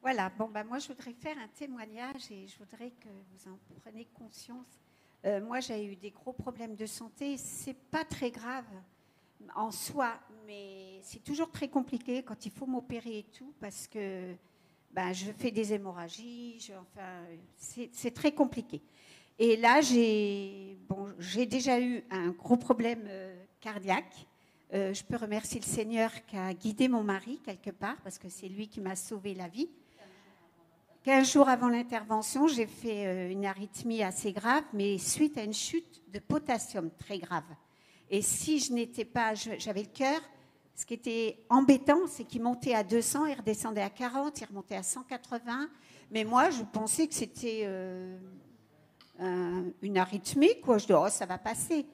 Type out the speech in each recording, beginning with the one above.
Voilà, bon, bah, moi je voudrais faire un témoignage et je voudrais que vous en preniez conscience. Moi j'ai eu des gros problèmes de santé, c'est pas très grave en soi, mais c'est toujours très compliqué quand il faut m'opérer et tout parce que ben, je fais des hémorragies, c'est très compliqué. Et là j'ai déjà eu un gros problème cardiaque. Je peux remercier le Seigneur qui a guidé mon mari quelque part parce que c'est lui qui m'a sauvé la vie. 15 jours avant l'intervention, j'ai fait une arythmie assez grave, mais suite à une chute de potassium très grave. Et si je n'étais pas, j'avais le cœur, ce qui était embêtant, c'est qu'il montait à 200, il redescendait à 40, il remontait à 180. Mais moi, je pensais que c'était une arythmie, quoi. Je dis, oh, ça va passer.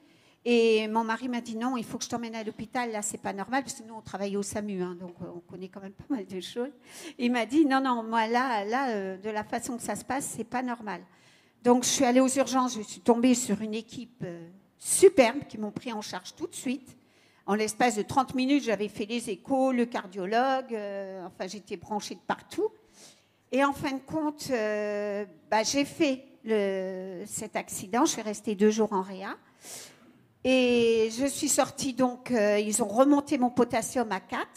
Et mon mari m'a dit non, il faut que je t'emmène à l'hôpital, là c'est pas normal, parce que nous on travaille au SAMU, hein, donc on connaît quand même pas mal de choses. Il m'a dit non, moi là de la façon que ça se passe, c'est pas normal. Donc je suis allée aux urgences, je suis tombée sur une équipe superbe qui m'ont pris en charge tout de suite. En l'espace de 30 minutes, j'avais fait les échos, le cardiologue, enfin j'étais branchée de partout. Et en fin de compte, j'ai fait cet accident, je suis restée 2 jours en réa. Et je suis sortie, donc ils ont remonté mon potassium à 4.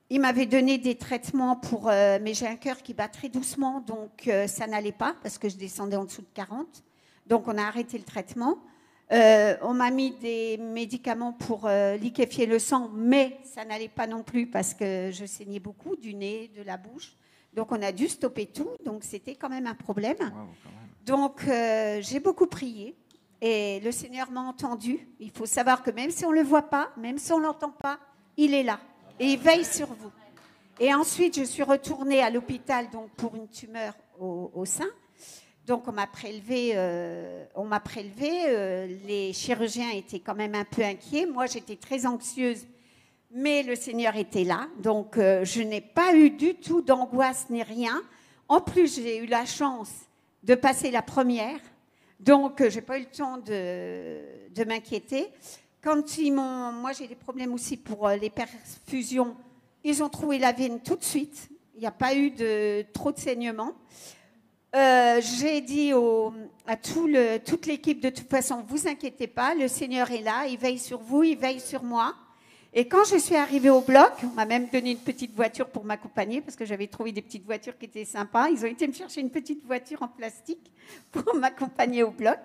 Ils m'avaient donné des traitements mais j'ai un cœur qui bat très doucement, donc ça n'allait pas parce que je descendais en dessous de 40. Donc on a arrêté le traitement. On m'a mis des médicaments pour liquéfier le sang, mais ça n'allait pas non plus parce que je saignais beaucoup du nez, de la bouche. Donc on a dû stopper tout, donc c'était quand même un problème. Wow, quand même. Donc j'ai beaucoup prié. Et le Seigneur m'a entendu. Il faut savoir que même si on ne le voit pas, même si on ne l'entend pas, il est là. Et il veille sur vous. Et ensuite, je suis retournée à l'hôpital donc, pour une tumeur au sein. Donc, on m'a prélevé. Les chirurgiens étaient quand même un peu inquiets. Moi, j'étais très anxieuse. Mais le Seigneur était là. Donc, je n'ai pas eu du tout d'angoisse ni rien. En plus, j'ai eu la chance de passer la première. Donc, je n'ai pas eu le temps de m'inquiéter. Quand moi, j'ai des problèmes aussi pour les perfusions. Ils ont trouvé la veine tout de suite. Il n'y a pas eu trop de saignement. J'ai dit à toute l'équipe, de toute façon, vous inquiétez pas, le Seigneur est là, il veille sur vous, il veille sur moi. Et quand je suis arrivée au bloc, on m'a même donné une petite voiture pour m'accompagner parce que j'avais trouvé des petites voitures qui étaient sympas. Ils ont été me chercher une petite voiture en plastique pour m'accompagner au bloc.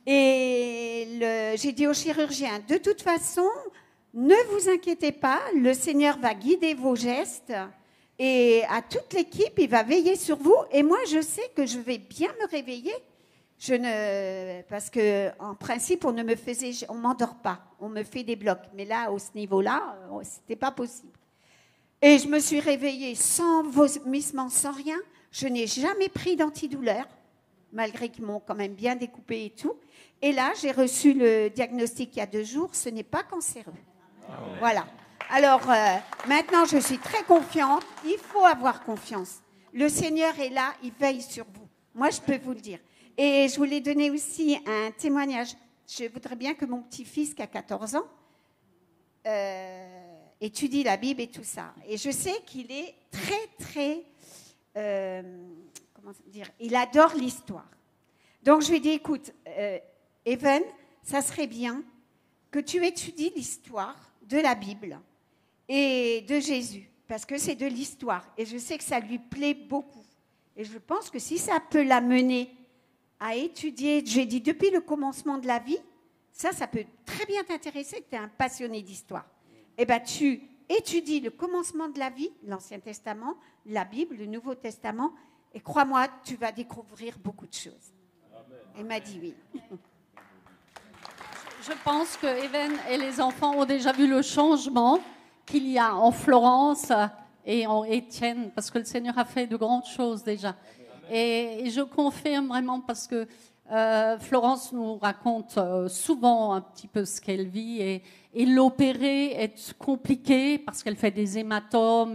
Et j'ai dit au chirurgien, de toute façon, ne vous inquiétez pas, le Seigneur va guider vos gestes et à toute l'équipe, il va veiller sur vous. Et moi, je sais que je vais bien me réveiller. Parce qu'en principe, on ne m'endort pas, on me fait des blocs. Mais là, à ce niveau-là, c'était pas possible. Et je me suis réveillée sans vomissement, sans rien. Je n'ai jamais pris d'antidouleur, malgré qu'ils m'ont quand même bien découpé et tout. Et là, j'ai reçu le diagnostic il y a 2 jours, ce n'est pas cancéreux. Voilà. Alors, maintenant, je suis très confiante. Il faut avoir confiance. Le Seigneur est là, il veille sur vous. Moi, je peux vous le dire. Et je voulais donner aussi un témoignage. Je voudrais bien que mon petit-fils, qui a 14 ans, étudie la Bible et tout ça. Et je sais qu'il est très, comment dire, il adore l'histoire. Donc, je lui ai dit, écoute, Evan, ça serait bien que tu étudies l'histoire de la Bible et de Jésus, parce que c'est de l'histoire. Et je sais que ça lui plaît beaucoup. Et je pense que si ça peut l'amener à étudier, j'ai dit, depuis le commencement de la vie, ça peut très bien t'intéresser, que tu es un passionné d'histoire. Eh bien, tu étudies le commencement de la vie, l'Ancien Testament, la Bible, le Nouveau Testament, et crois-moi, tu vas découvrir beaucoup de choses. Amen. Elle m'a dit oui. Je pense que Even et les enfants ont déjà vu le changement qu'il y a en Florence et en Étienne, parce que le Seigneur a fait de grandes choses déjà. Et je confirme vraiment parce que Florence nous raconte souvent un petit peu ce qu'elle vit et l'opérer est compliqué parce qu'elle fait des hématomes,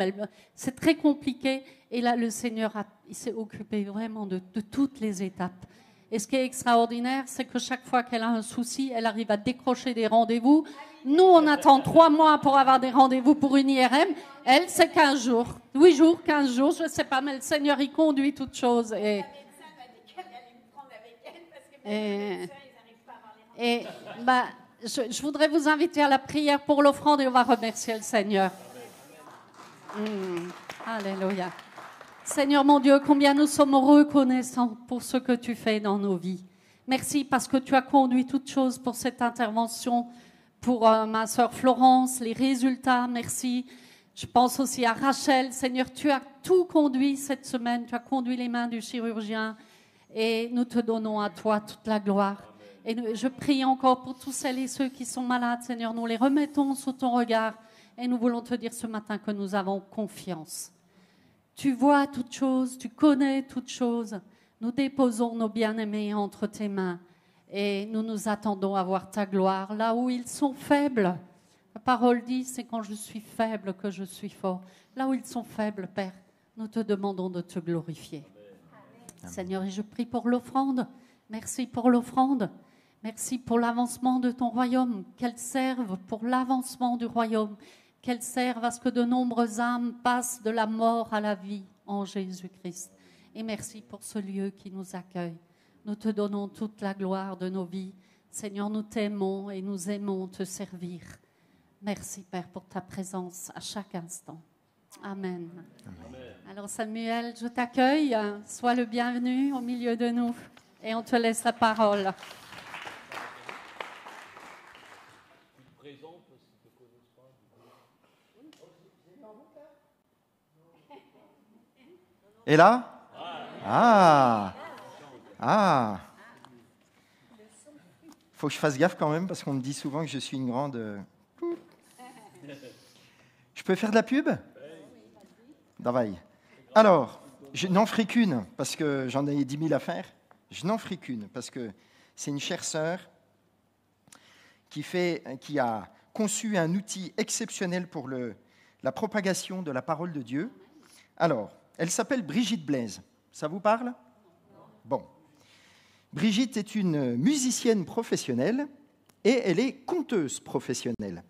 c'est très compliqué. Et là, le Seigneur il s'est occupé vraiment de toutes les étapes. Et ce qui est extraordinaire, c'est que chaque fois qu'elle a un souci, elle arrive à décrocher des rendez-vous. Nous, on attend 3 mois pour avoir des rendez-vous pour une IRM. Elle, c'est 15 jours. 8 jours, 15 jours, je ne sais pas, mais le Seigneur, il conduit toutes choses. Je voudrais vous inviter à la prière pour l'offrande et on va remercier le Seigneur. Alléluia. Seigneur mon Dieu, combien nous sommes reconnaissants pour ce que tu fais dans nos vies. Merci parce que tu as conduit toutes choses pour cette intervention, pour ma sœur Florence, les résultats, merci. Je pense aussi à Rachel. Seigneur, tu as tout conduit cette semaine, tu as conduit les mains du chirurgien et nous te donnons à toi toute la gloire. Et je prie encore pour tous celles et ceux qui sont malades, Seigneur, nous les remettons sous ton regard et nous voulons te dire ce matin que nous avons confiance. Tu vois toutes choses, tu connais toutes choses. Nous déposons nos bien-aimés entre tes mains et nous nous attendons à voir ta gloire là où ils sont faibles. La parole dit, c'est quand je suis faible que je suis fort. Là où ils sont faibles, Père, nous te demandons de te glorifier. Amen. Seigneur, et je prie pour l'offrande. Merci pour l'offrande. Merci pour l'avancement de ton royaume. Qu'elle serve pour l'avancement du royaume. Qu'elle serve à ce que de nombreuses âmes passent de la mort à la vie en Jésus-Christ. Et merci pour ce lieu qui nous accueille. Nous te donnons toute la gloire de nos vies. Seigneur, nous t'aimons et nous aimons te servir. Merci, Père, pour ta présence à chaque instant. Amen. Amen. Alors, Samuel, je t'accueille. Sois le bienvenu au milieu de nous et on te laisse la parole. Et là? Faut que je fasse gaffe quand même parce qu'on me dit souvent que je suis une grande... Je peux faire de la pub? Давай. Alors, je n'en ferai qu'une parce que j'en ai 10 000 à faire. Je n'en ferai qu'une parce que c'est une chère sœur qui a conçu un outil exceptionnel pour la propagation de la parole de Dieu. Alors, elle s'appelle Brigitte Blaise. Ça vous parle? Bon. Brigitte est une musicienne professionnelle et elle est conteuse professionnelle.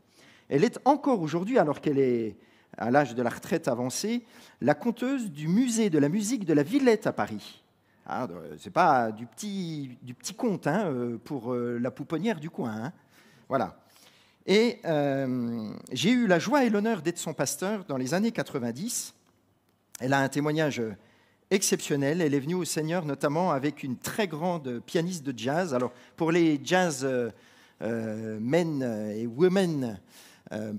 Elle est encore aujourd'hui, alors qu'elle est à l'âge de la retraite avancée, la conteuse du musée de la musique de la Villette à Paris. Ce n'est pas du petit conte pour la pouponnière du coin. Hein. Voilà. Et j'ai eu la joie et l'honneur d'être son pasteur dans les années 90. Elle a un témoignage exceptionnel. Elle est venue au Seigneur notamment avec une très grande pianiste de jazz. Alors, pour les jazz men et women,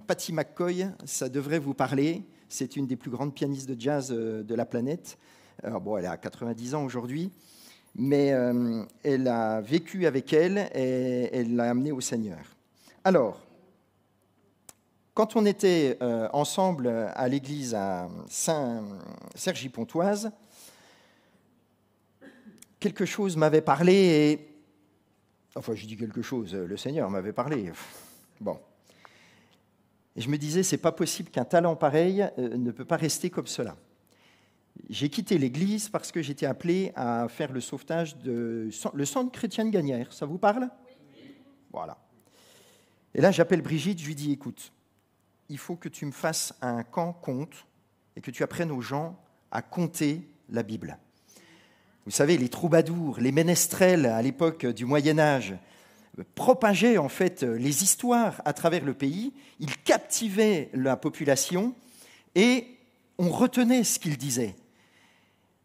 Patty McCoy, ça devrait vous parler. C'est une des plus grandes pianistes de jazz de la planète. Alors, bon, elle a 90 ans aujourd'hui, mais elle a vécu avec elle et elle l'a amenée au Seigneur. Alors, quand on était ensemble à l'église à Saint-Cergy-Pontoise, quelque chose m'avait parlé et... Enfin, je dis quelque chose, le Seigneur m'avait parlé. Bon. Et je me disais, c'est pas possible qu'un talent pareil ne peut pas rester comme cela. J'ai quitté l'église parce que j'étais appelé à faire le sauvetage le centre chrétien de Gagnères. Ça vous parle? Oui. Voilà. Et là, j'appelle Brigitte, je lui dis, écoute, il faut que tu me fasses un camp conte et que tu apprennes aux gens à compter la Bible. Vous savez, les troubadours, les ménestrels à l'époque du Moyen-Âge propageaient en fait les histoires à travers le pays. Ils captivaient la population et on retenait ce qu'ils disaient.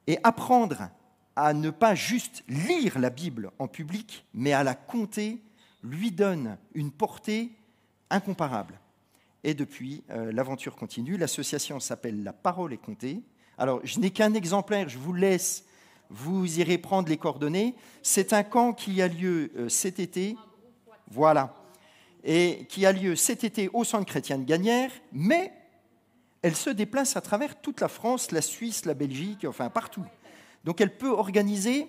Et apprendre à ne pas juste lire la Bible en public, mais à la compter, lui donne une portée incomparable. Et depuis, l'aventure continue. L'association s'appelle La Parole est comptée. Alors, je n'ai qu'un exemplaire, je vous laisse, vous irez prendre les coordonnées. C'est un camp qui a lieu cet été, voilà, et qui a lieu cet été au Centre chrétien de Gagnères, mais elle se déplace à travers toute la France, la Suisse, la Belgique, enfin partout. Donc, elle peut organiser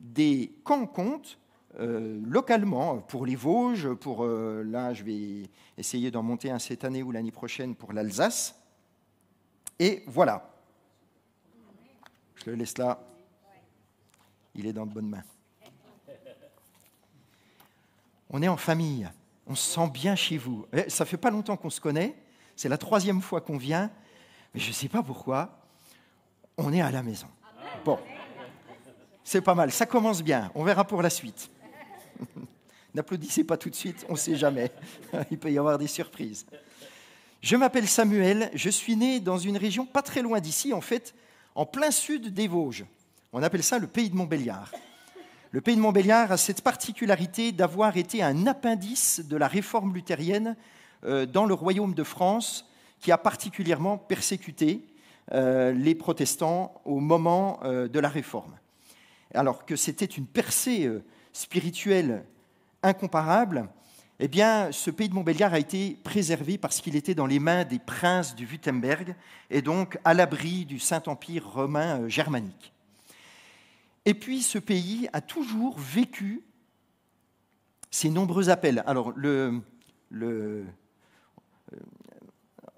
des camps contes localement, pour les Vosges, pour là, je vais essayer d'en monter un cette année ou l'année prochaine pour l'Alsace. Et voilà. Je le laisse là. Il est dans de bonnes mains. On est en famille, on se sent bien chez vous. Ça fait pas longtemps qu'on se connaît, c'est la 3e fois qu'on vient, mais je ne sais pas pourquoi, on est à la maison. Bon, c'est pas mal, ça commence bien, on verra pour la suite. N'applaudissez pas tout de suite, on ne sait jamais, il peut y avoir des surprises. Je m'appelle Samuel, je suis né dans une région pas très loin d'ici, en fait, en plein sud des Vosges. On appelle ça le pays de Montbéliard. Le pays de Montbéliard a cette particularité d'avoir été un appendice de la réforme luthérienne dans le royaume de France, qui a particulièrement persécuté les protestants au moment de la réforme. Alors que c'était une percée spirituelle incomparable, eh bien, ce pays de Montbéliard a été préservé parce qu'il était dans les mains des princes du Wurtemberg et donc à l'abri du Saint-Empire romain germanique. Et puis, ce pays a toujours vécu ces nombreux appels. Alors,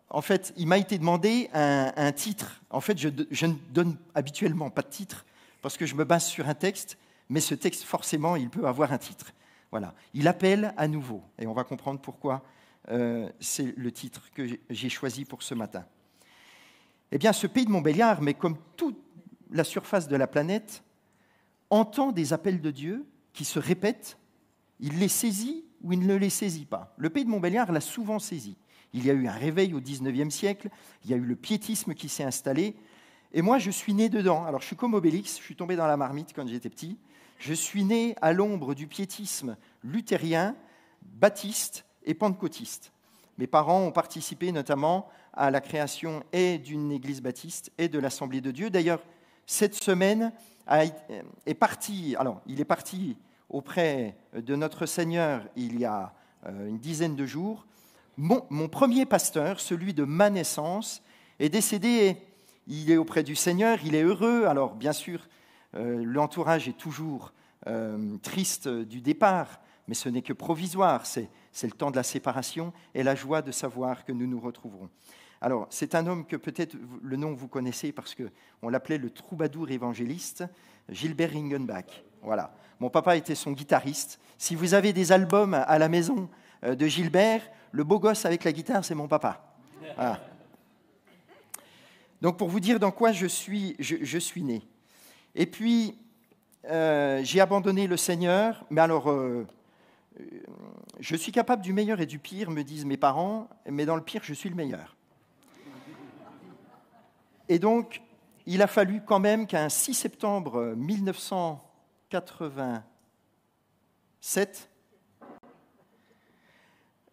en fait, il m'a été demandé un titre. En fait, je ne donne habituellement pas de titre parce que je me base sur un texte, mais ce texte, forcément, il peut avoir un titre. Voilà. Il appelle à nouveau. Et on va comprendre pourquoi c'est le titre que j'ai choisi pour ce matin. Eh bien, ce pays de Montbéliard, mais comme toute la surface de la planète, entend des appels de Dieu qui se répètent, il les saisit ou il ne les saisit pas. Le pays de Montbéliard l'a souvent saisi. Il y a eu un réveil au XIXe siècle, il y a eu le piétisme qui s'est installé, et moi je suis né dedans. Alors je suis comme Obélix, je suis tombé dans la marmite quand j'étais petit. Je suis né à l'ombre du piétisme luthérien, baptiste et pentecôtiste. Mes parents ont participé notamment à la création et d'une église baptiste et de l'Assemblée de Dieu. D'ailleurs, cette semaine, il est parti auprès de notre Seigneur il y a une dizaine de jours. Mon premier pasteur, celui de ma naissance, est décédé. Il est auprès du Seigneur, il est heureux. Alors, bien sûr, l'entourage est toujours triste du départ, mais ce n'est que provisoire. C'est le temps de la séparation et la joie de savoir que nous nous retrouverons. Alors, c'est un homme que peut-être le nom vous connaissez parce qu'on l'appelait le troubadour évangéliste, Gilbert Ringenbach. Voilà. Mon papa était son guitariste. Si vous avez des albums à la maison de Gilbert, le beau gosse avec la guitare, c'est mon papa. Voilà. Donc, pour vous dire dans quoi je suis né. Et puis, j'ai abandonné le Seigneur, mais alors, je suis capable du meilleur et du pire, me disent mes parents, mais dans le pire, je suis le meilleur. Et donc, il a fallu quand même qu'un 6 septembre 1987,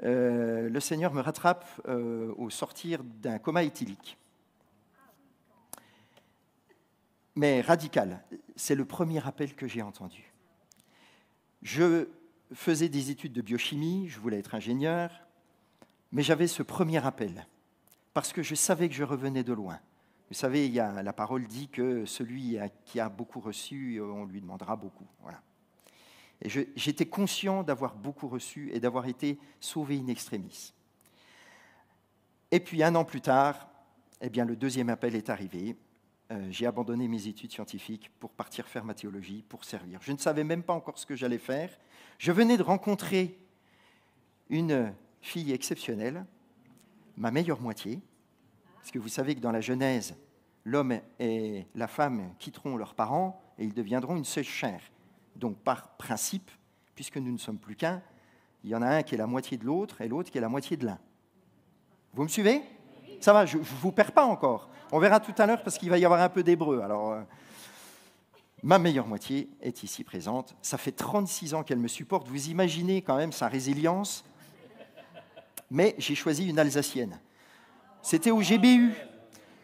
le Seigneur me rattrape au sortir d'un coma éthylique. Mais radical, c'est le premier appel que j'ai entendu. Je faisais des études de biochimie, je voulais être ingénieur, mais j'avais ce premier appel, parce que je savais que je revenais de loin. Vous savez, la parole dit que celui qui a beaucoup reçu, on lui demandera beaucoup. Voilà. Et j'étais conscient d'avoir beaucoup reçu et d'avoir été sauvé in extremis. Et puis, 1 an plus tard, eh bien, le deuxième appel est arrivé. J'ai abandonné mes études scientifiques pour partir faire ma théologie, pour servir. Je ne savais même pas encore ce que j'allais faire. Je venais de rencontrer une fille exceptionnelle, ma meilleure moitié, parce que vous savez que dans la Genèse, l'homme et la femme quitteront leurs parents et ils deviendront une seule chair. Donc, par principe, puisque nous ne sommes plus qu'un, il y en a un qui est la moitié de l'autre et l'autre qui est la moitié de l'un. Vous me suivez ? Ça va, je ne vous perds pas encore. On verra tout à l'heure parce qu'il va y avoir un peu d'hébreu. Alors, ma meilleure moitié est ici présente. Ça fait 36 ans qu'elle me supporte. Vous imaginez quand même sa résilience. Mais j'ai choisi une Alsacienne. C'était au GBU,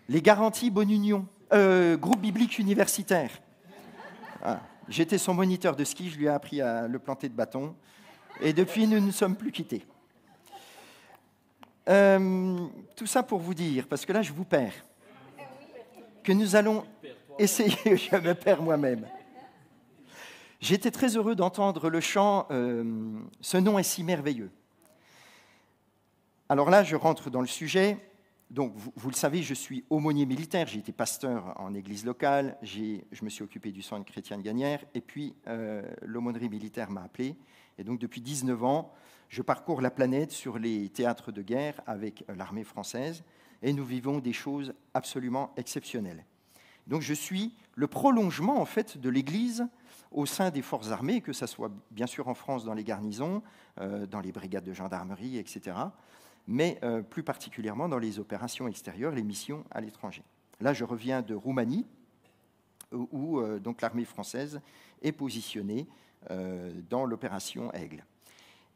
les garanties Bonne Union, groupe biblique universitaire. Voilà. J'étais son moniteur de ski, je lui ai appris à le planter de bâton. Et depuis, nous ne sommes plus quittés. Tout ça pour vous dire, parce que là, je vous perds, que nous allons essayer, je me perds moi-même. J'étais très heureux d'entendre le chant « Ce nom est si merveilleux ». Alors là, je rentre dans le sujet. Donc, vous le savez, je suis aumônier militaire, j'ai été pasteur en église locale, je me suis occupé du centre chrétien de Gagnères, et puis l'aumônerie militaire m'a appelé. Et donc, depuis 19 ans, je parcours la planète sur les théâtres de guerre avec l'armée française, et nous vivons des choses absolument exceptionnelles. Donc, je suis le prolongement, en fait, de l'Église au sein des forces armées, que ce soit bien sûr en France dans les garnisons, dans les brigades de gendarmerie, etc., mais plus particulièrement dans les opérations extérieures, les missions à l'étranger. Là, je reviens de Roumanie, où donc l'armée française est positionnée dans l'opération Aigle.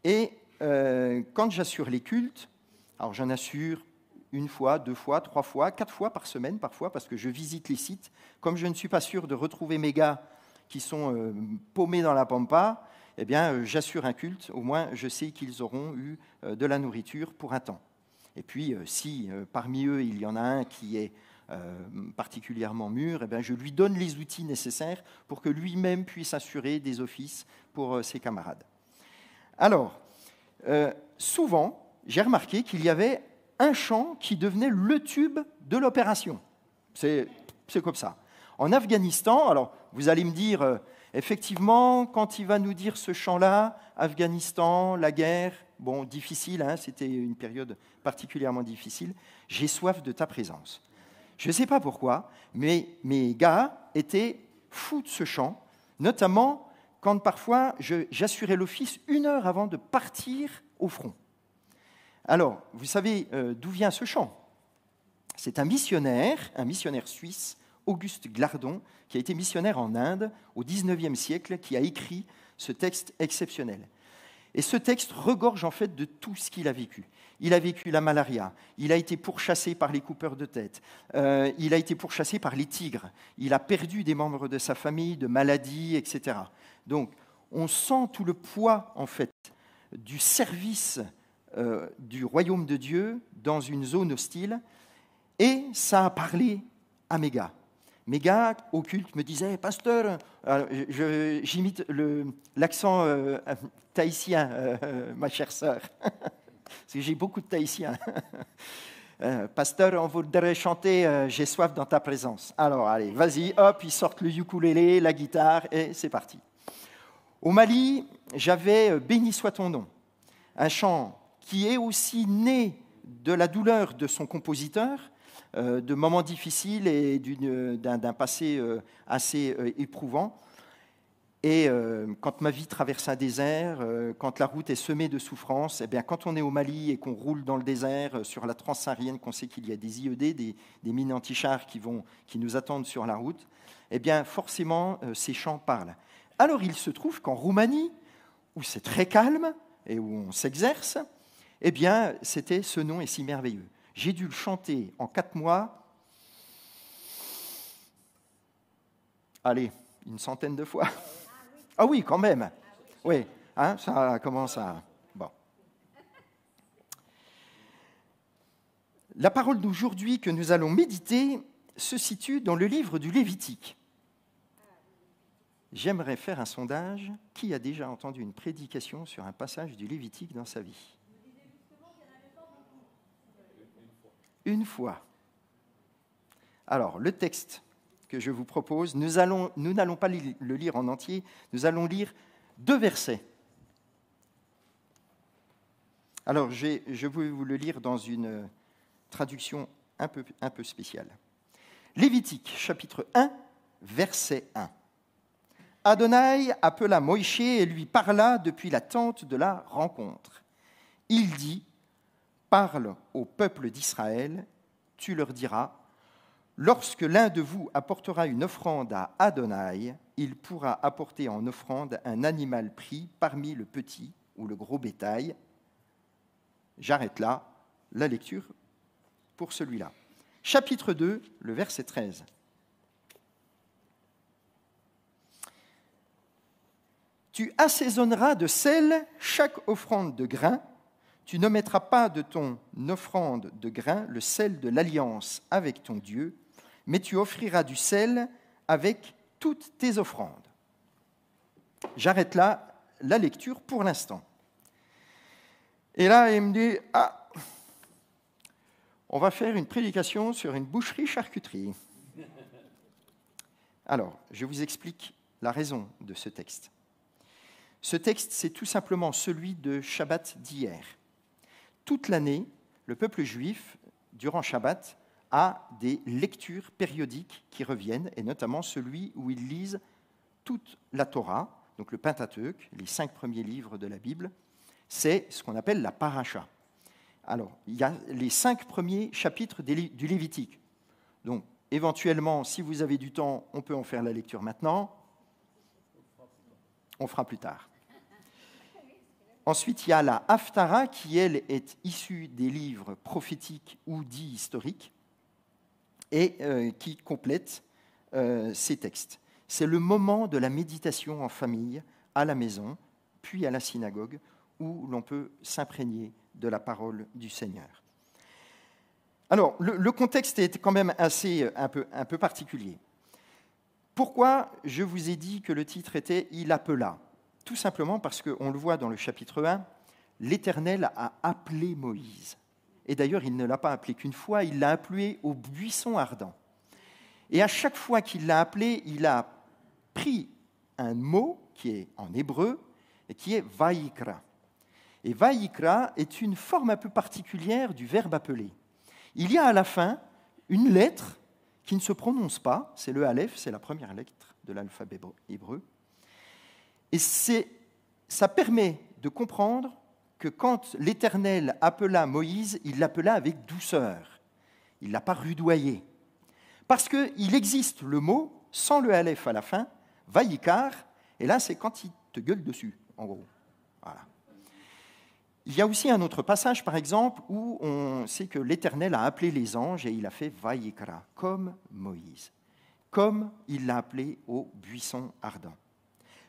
Et quand j'assure les cultes, alors j'en assure 1 fois, 2 fois, 3 fois, 4 fois par semaine parfois, parce que je visite les sites. Comme je ne suis pas sûr de retrouver mes gars qui sont paumés dans la pampa, eh bien, j'assure un culte, au moins je sais qu'ils auront eu de la nourriture pour un temps. Et puis, si parmi eux, il y en a un qui est particulièrement mûr, eh bien, je lui donne les outils nécessaires pour que lui-même puisse assurer des offices pour ses camarades. Alors, souvent, j'ai remarqué qu'il y avait un chant qui devenait le tube de l'opération. C'est comme ça. En Afghanistan, alors vous allez me dire, effectivement, quand il va nous dire ce chant-là, Afghanistan, la guerre, bon, difficile, hein, c'était une période particulièrement difficile, j'ai soif de ta présence. Je ne sais pas pourquoi, mais mes gars étaient fous de ce chant, notamment quand parfois j'assurais l'office 1 heure avant de partir au front. Alors, vous savez d'où vient ce chant? C'est un missionnaire suisse, Auguste Glardon, qui a été missionnaire en Inde au XIXe siècle, qui a écrit ce texte exceptionnel. Et ce texte regorge en fait de tout ce qu'il a vécu. Il a vécu la malaria, il a été pourchassé par les coupeurs de tête, il a été pourchassé par les tigres, il a perdu des membres de sa famille, de maladies, etc. Donc, on sent tout le poids en fait du service du royaume de Dieu dans une zone hostile, et ça a parlé à mes gars. Mes gars au culte me disaient « Pasteur », j'imite l'accent tahitien, ma chère sœur, parce que j'ai beaucoup de tahitiens. Pasteur, on voudrait chanter « J'ai soif dans ta présence ». Alors, allez, vas-y, hop, ils sortent le ukulélé, la guitare, et c'est parti. Au Mali, j'avais « Béni soit ton nom », un chant qui est aussi né de la douleur de son compositeur, de moments difficiles et d'un passé assez éprouvant. Et quand ma vie traverse un désert, quand la route est semée de souffrances, eh bien, quand on est au Mali et qu'on roule dans le désert sur la transsaharienne, qu'on sait qu'il y a des IED, des mines anti-chars qui nous attendent sur la route, eh bien, forcément, ces chants parlent. Alors, il se trouve qu'en Roumanie, où c'est très calme et où on s'exerce, eh bien, c'était « Ce nom est si merveilleux ». J'ai dû le chanter en 4 mois, allez, 100 de fois. Ah oui, quand même. Oui, hein, ça commence à... Bon. La parole d'aujourd'hui que nous allons méditer se situe dans le livre du Lévitique. J'aimerais faire un sondage. Qui a déjà entendu une prédication sur un passage du Lévitique dans sa vie? 1 fois. Alors, le texte que je vous propose, nous n'allons pas le lire en entier, nous allons lire 2 versets. Alors, je vais vous le lire dans une traduction un peu spéciale. Lévitique, chapitre 1, verset 1. Adonai appela Moïse et lui parla depuis la tente de la rencontre. Il dit: parle au peuple d'Israël, tu leur diras, lorsque l'un de vous apportera une offrande à Adonai, il pourra apporter en offrande un animal pris parmi le petit ou le gros bétail. J'arrête là la lecture pour celui-là. Chapitre 2, le verset 13. Tu assaisonneras de sel chaque offrande de grain. Tu ne mettras pas de ton offrande de grain le sel de l'alliance avec ton Dieu, mais tu offriras du sel avec toutes tes offrandes. J'arrête là la lecture pour l'instant. Et là, il me dit, On va faire une prédication sur une boucherie-charcuterie. Alors, je vous explique la raison de ce texte. Ce texte, c'est tout simplement celui de Shabbat d'hier. Toute l'année, le peuple juif, durant Shabbat, a des lectures périodiques qui reviennent, et notamment celui où ils lisent toute la Torah, donc le Pentateuque, les 5 premiers livres de la Bible. C'est ce qu'on appelle la paracha. Alors, il y a les 5 premiers chapitres du Lévitique. Donc, éventuellement, si vous avez du temps, on peut en faire la lecture maintenant. On fera plus tard. Ensuite, il y a la Haftara, qui, elle, est issue des livres prophétiques ou dits historiques, et qui complète ces textes. C'est le moment de la méditation en famille, à la maison, puis à la synagogue, où l'on peut s'imprégner de la parole du Seigneur. Alors, le contexte est quand même un peu particulier. Pourquoi je vous ai dit que le titre était « Il appela » ? Tout simplement parce qu'on le voit dans le chapitre 1, l'Éternel a appelé Moïse. Et d'ailleurs, il ne l'a pas appelé qu'une fois, il l'a appelé au buisson ardent. Et à chaque fois qu'il l'a appelé, il a pris un mot qui est en hébreu et qui est « vayikra ». Et « vayikra » est une forme un peu particulière du verbe « appeler ». Il y a à la fin une lettre qui ne se prononce pas, c'est le Aleph, c'est la première lettre de l'alphabet hébreu. Et ça permet de comprendre que quand l'Éternel appela Moïse, il l'appela avec douceur. Il ne l'a pas rudoyé. Parce qu'il existe le mot, sans le Aleph à la fin, Vayikar, et là c'est quand il te gueule dessus, en gros. Voilà. Il y a aussi un autre passage, par exemple, où on sait que l'Éternel a appelé les anges et il a fait Vayikra, comme Moïse, comme il l'a appelé au buisson ardent.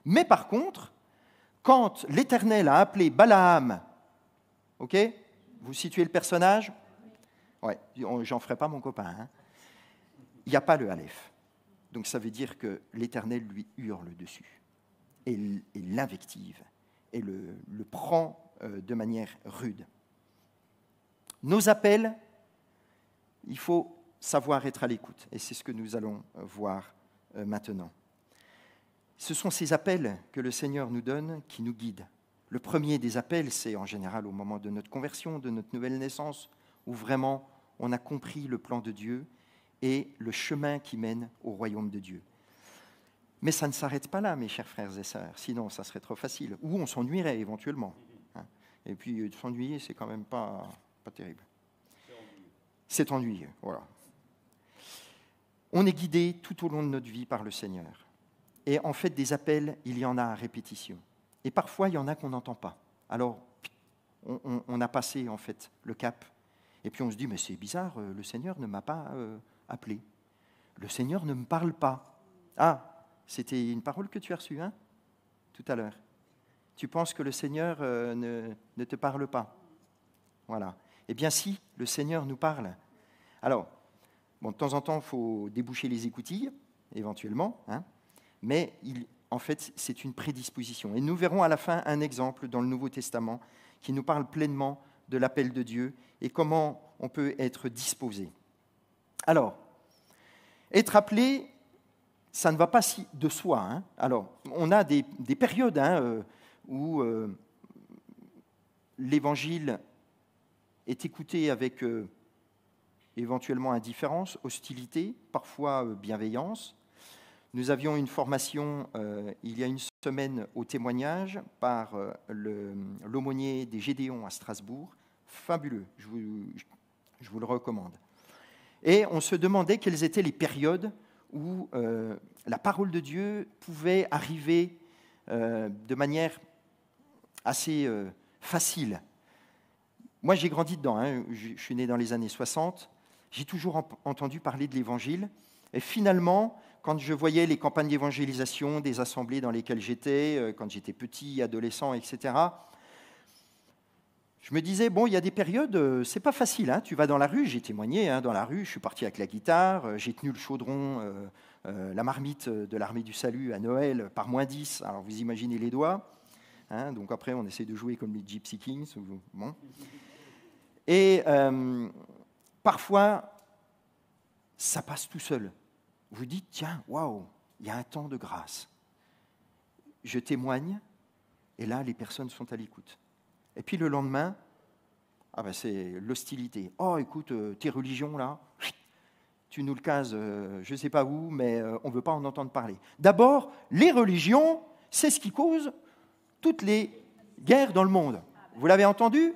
Mais par contre, quand l'Éternel a appelé Balaam, ok, vous situez le personnage ? Ouais, j'en ferai pas mon copain. Hein. Il n'y a pas le Aleph. Donc ça veut dire que l'Éternel lui hurle dessus et l'invective et le prend de manière rude. Nos appels, il faut savoir être à l'écoute et c'est ce que nous allons voir maintenant. Ce sont ces appels que le Seigneur nous donne qui nous guident. Le premier des appels, c'est en général au moment de notre conversion, de notre nouvelle naissance, où vraiment on a compris le plan de Dieu et le chemin qui mène au royaume de Dieu. Mais ça ne s'arrête pas là, mes chers frères et sœurs, sinon ça serait trop facile. Ou on s'ennuierait éventuellement. Et puis s'ennuyer, c'est quand même pas terrible. C'est ennuyeux, voilà. On est guidé tout au long de notre vie par le Seigneur. Et en fait, des appels, il y en a à répétition. Et parfois, il y en a qu'on n'entend pas. Alors, on a passé, en fait, le cap. Et puis on se dit, mais c'est bizarre, le Seigneur ne m'a pas appelé. Le Seigneur ne me parle pas. Ah, c'était une parole que tu as reçue, hein, tout à l'heure. Tu penses que le Seigneur ne te parle pas. Voilà. Eh bien, si, le Seigneur nous parle. Alors, bon, de temps en temps, il faut déboucher les écoutilles, éventuellement, hein. Mais en fait, c'est une prédisposition. Et nous verrons à la fin un exemple dans le Nouveau Testament qui nous parle pleinement de l'appel de Dieu et comment on peut être disposé. Alors, être appelé, ça ne va pas si de soi. Hein. Alors, on a des périodes où l'Évangile est écouté avec éventuellement indifférence, hostilité, parfois bienveillance. Nous avions une formation il y a une semaine au témoignage par l'aumônier des Gédéons à Strasbourg. Fabuleux, je vous le recommande. Et on se demandait quelles étaient les périodes où la parole de Dieu pouvait arriver de manière assez facile. Moi, j'ai grandi dedans, hein. Je suis né dans les années 60. J'ai toujours entendu parler de l'Évangile. Et finalement, quand je voyais les campagnes d'évangélisation des assemblées dans lesquelles j'étais, quand j'étais petit, adolescent, etc., je me disais, bon, il y a des périodes, c'est pas facile. Hein. Tu vas dans la rue, j'ai témoigné dans la rue, je suis parti avec la guitare, j'ai tenu le chaudron, la marmite de l'Armée du Salut à Noël par -10. Alors vous imaginez les doigts. Hein, donc après, on essaie de jouer comme les Gypsy Kings. Bon. Et parfois, ça passe tout seul. Vous dites, tiens, waouh, il y a un temps de grâce. Je témoigne, et là, les personnes sont à l'écoute. Et puis le lendemain, c'est l'hostilité. Oh, écoute, tes religions, là, tu nous le cases, je ne sais pas où, mais on ne veut pas en entendre parler. D'abord, les religions, c'est ce qui cause toutes les guerres dans le monde. Vous l'avez entendu ?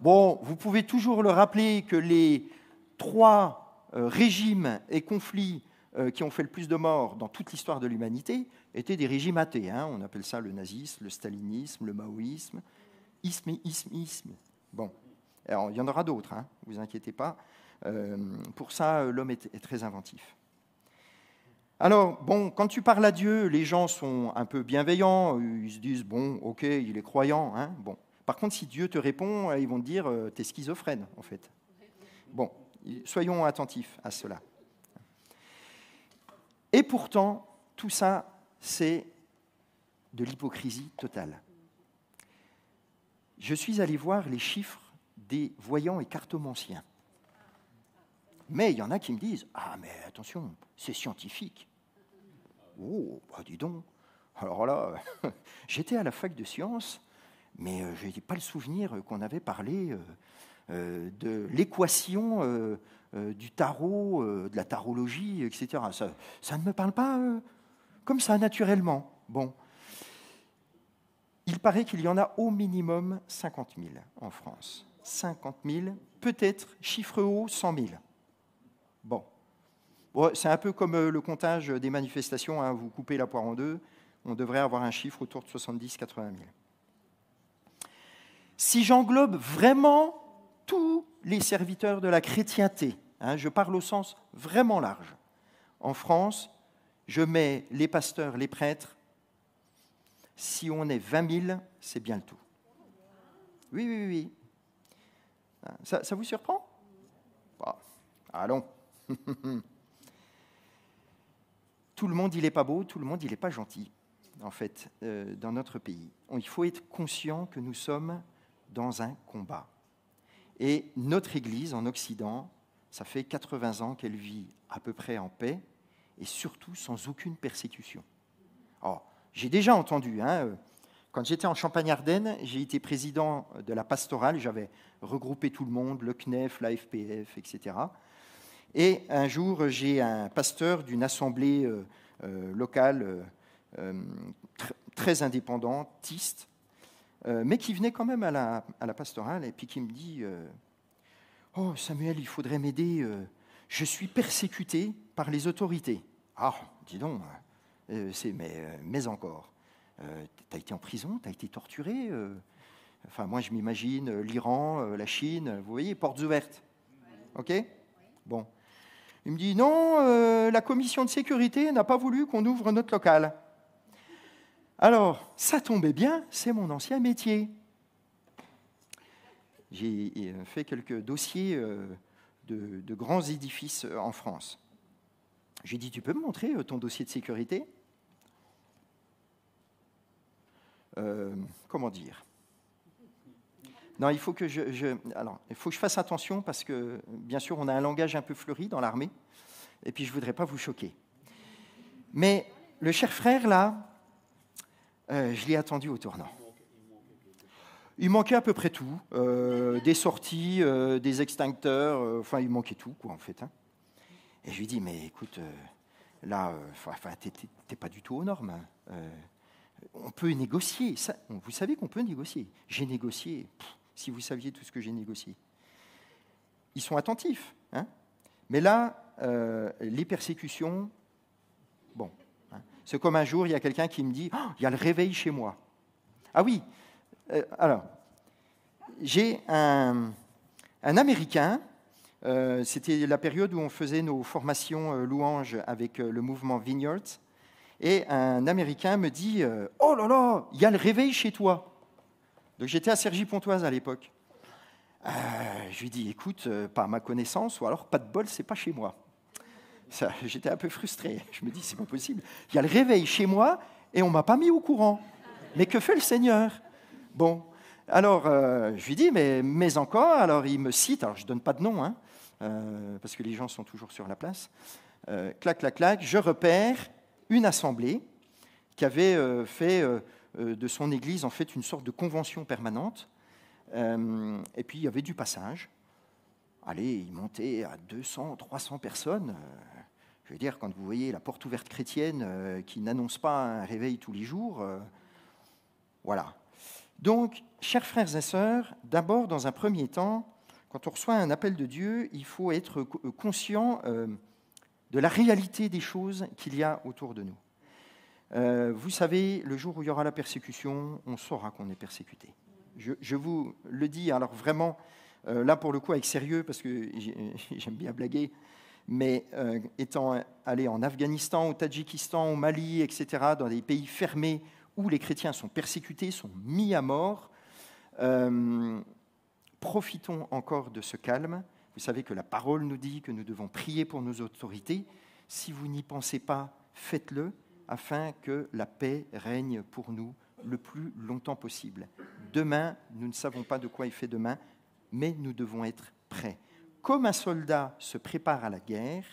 Bon, vous pouvez toujours le rappeler que les 3 régimes et conflits qui ont fait le plus de morts dans toute l'histoire de l'humanité étaient des régimes athées. Hein. On appelle ça le nazisme, le stalinisme, le maoïsme, isme. Bon, alors, il y en aura d'autres, hein, ne vous inquiétez pas. Pour ça, l'homme est très inventif. Alors, bon, quand tu parles à Dieu, les gens sont un peu bienveillants, ils se disent, bon, ok, il est croyant, hein, bon. Par contre, si Dieu te répond, ils vont te dire, t'es schizophrène, en fait. Bon, soyons attentifs à cela. Et pourtant, tout ça, c'est de l'hypocrisie totale. Je suis allé voir les chiffres des voyants et cartomanciens. Mais il y en a qui me disent « Ah, mais attention, c'est scientifique. » Oh, bah dis donc. Alors là, j'étais à la fac de sciences, mais je n'ai pas le souvenir qu'on avait parlé de l'équation du tarot, de la tarologie, etc. Ça ne me parle pas comme ça, naturellement. Bon. Il paraît qu'il y en a au minimum 50 000 en France. 50 000, peut-être, chiffre haut, 100 000. Bon. C'est un peu comme le comptage des manifestations, hein. Vous coupez la poire en deux, on devrait avoir un chiffre autour de 70 000, 80 000. Si j'englobe vraiment tous les serviteurs de la chrétienté, hein, je parle au sens vraiment large, en France, je mets les pasteurs, les prêtres, si on est 20 000, c'est bien le tout. Oui. Ça vous surprend ? Bon, allons. Tout le monde, il n'est pas beau, tout le monde, il n'est pas gentil, en fait, dans notre pays. Il faut être conscient que nous sommes dans un combat. Et notre Église, en Occident, ça fait 80 ans qu'elle vit à peu près en paix et surtout sans aucune persécution. Alors, j'ai déjà entendu, hein, quand j'étais en Champagne-Ardenne, j'ai été président de la pastorale, j'avais regroupé tout le monde, le CNEF, la FPF, etc. Et un jour, j'ai un pasteur d'une assemblée locale très indépendantiste, mais qui venait quand même à la pastorale et puis qui me dit « Oh Samuel, il faudrait m'aider, je suis persécuté par les autorités. » Ah, dis donc, mais encore. Tu as été en prison, tu as été torturé. Enfin, moi, je m'imagine l'Iran, la Chine, vous voyez, portes ouvertes. OK ? Bon. Il me dit, non, la commission de sécurité n'a pas voulu qu'on ouvre notre local. Alors, ça tombait bien, c'est mon ancien métier. J'ai fait quelques dossiers de grands édifices en France. J'ai dit, tu peux me montrer ton dossier de sécurité ? Comment dire ? Non, il faut que il faut que je fasse attention parce que, bien sûr, on a un langage un peu fleuri dans l'armée, et puis je ne voudrais pas vous choquer. Mais le cher frère, là, je l'ai attendu au tournant. Il manquait à peu près tout, des sorties, des extincteurs, enfin, il manquait tout, quoi, en fait. Hein. Et je lui ai dit, mais écoute, là, t'es pas du tout aux normes. On peut négocier. Ça, vous savez qu'on peut négocier. J'ai négocié. Si vous saviez tout ce que j'ai négocié. Ils sont attentifs. Hein, mais là, les persécutions, bon. Hein, c'est comme un jour, il y a quelqu'un qui me dit, oh, il y a le réveil chez moi. Ah oui, alors, j'ai un Américain, c'était la période où on faisait nos formations louanges avec le mouvement Vineyards, et un Américain me dit, oh là là, il y a le réveil chez toi. Donc j'étais à Cergy-Pontoise à l'époque. Je lui dis, écoute, pas à ma connaissance, ou alors pas de bol, c'est pas chez moi. Ça, j'étais un peu frustré. Je me dis, c'est pas possible. Il y a le réveil chez moi et on m'a pas mis au courant. Mais que fait le Seigneur ? Bon, alors je lui dis, mais encore. Alors il me cite, alors je donne pas de nom, hein, parce que les gens sont toujours sur la place. Clac, clac, clac, je repère une assemblée qui avait fait de son église en fait une sorte de convention permanente. Et puis il y avait du passage. Allez, il montait à 200, 300 personnes. Je veux dire, quand vous voyez la porte ouverte chrétienne qui n'annonce pas un réveil tous les jours, voilà. Donc, chers frères et sœurs, d'abord, dans un premier temps, quand on reçoit un appel de Dieu, il faut être conscient de la réalité des choses qu'il y a autour de nous. Vous savez, le jour où il y aura la persécution, on saura qu'on est persécuté. Je vous le dis, alors vraiment, là pour le coup avec sérieux, parce que j'aime bien blaguer, mais étant allé en Afghanistan, au Tadjikistan, au Mali, etc., dans des pays fermés où les chrétiens sont persécutés, sont mis à mort, profitons encore de ce calme. Vous savez que la parole nous dit que nous devons prier pour nos autorités. Si vous n'y pensez pas, faites-le, afin que la paix règne pour nous le plus longtemps possible. Demain, nous ne savons pas de quoi il fait demain, mais nous devons être prêts. Comme un soldat se prépare à la guerre,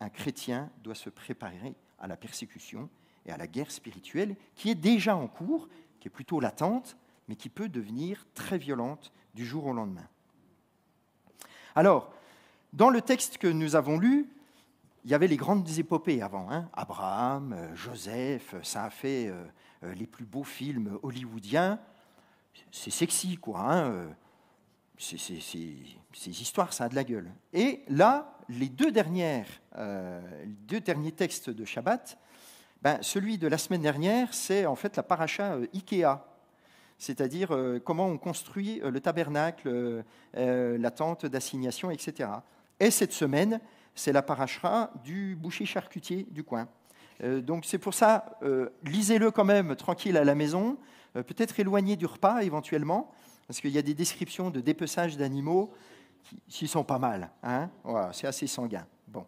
un chrétien doit se préparer à la persécution et à la guerre spirituelle qui est déjà en cours, qui est plutôt latente, mais qui peut devenir très violente du jour au lendemain. Alors, dans le texte que nous avons lu, il y avait les grandes épopées avant, hein. Abraham, Joseph, ça a fait les plus beaux films hollywoodiens. C'est sexy, quoi. Hein. Ces histoires, ça a de la gueule. Et là, les deux derniers textes de Shabbat, celui de la semaine dernière, c'est en fait la paracha Ikea, c'est-à-dire comment on construit le tabernacle, la tente d'assignation, etc. Et cette semaine, c'est la paracha du boucher charcutier du coin. Donc c'est pour ça, lisez-le quand même tranquille à la maison, peut-être éloigné du repas éventuellement, parce qu'il y a des descriptions de dépeçage d'animaux qui sont pas mal. Hein, voilà, c'est assez sanguin. Bon.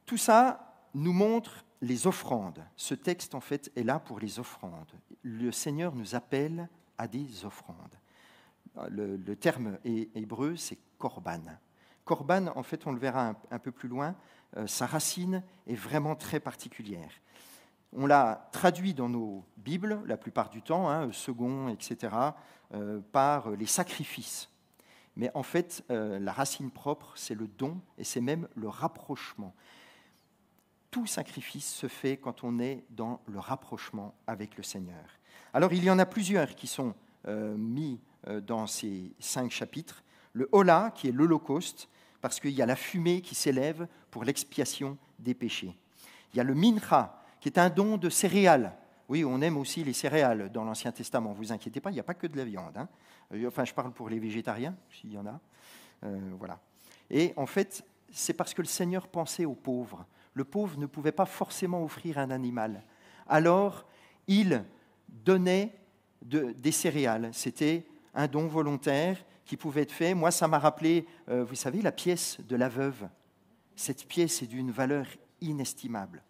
Tout ça nous montre les offrandes. Ce texte, en fait, est là pour les offrandes. Le Seigneur nous appelle à des offrandes. Le terme hébreu, c'est korban. Korban, en fait, on le verra un peu plus loin, sa racine est vraiment très particulière. On l'a traduit dans nos Bibles, la plupart du temps, hein, second, etc., par les sacrifices. Mais en fait, la racine propre, c'est le don et c'est même le rapprochement. Tout sacrifice se fait quand on est dans le rapprochement avec le Seigneur. Alors, il y en a plusieurs qui sont mis dans ces 5 chapitres. Le Hola, qui est l'Holocauste, parce qu'il y a la fumée qui s'élève pour l'expiation des péchés. Il y a le Mincha, qui est un don de céréales. Oui, on aime aussi les céréales dans l'Ancien Testament, ne vous inquiétez pas, il n'y a pas que de la viande. Hein. Enfin, je parle pour les végétariens, s'il y en a. Voilà. Et en fait, c'est parce que le Seigneur pensait aux pauvres. Le pauvre ne pouvait pas forcément offrir un animal. Alors, il donnait des céréales. C'était un don volontaire qui pouvait être fait. Moi, ça m'a rappelé, vous savez, la pièce de la veuve. Cette pièce est d'une valeur inestimable.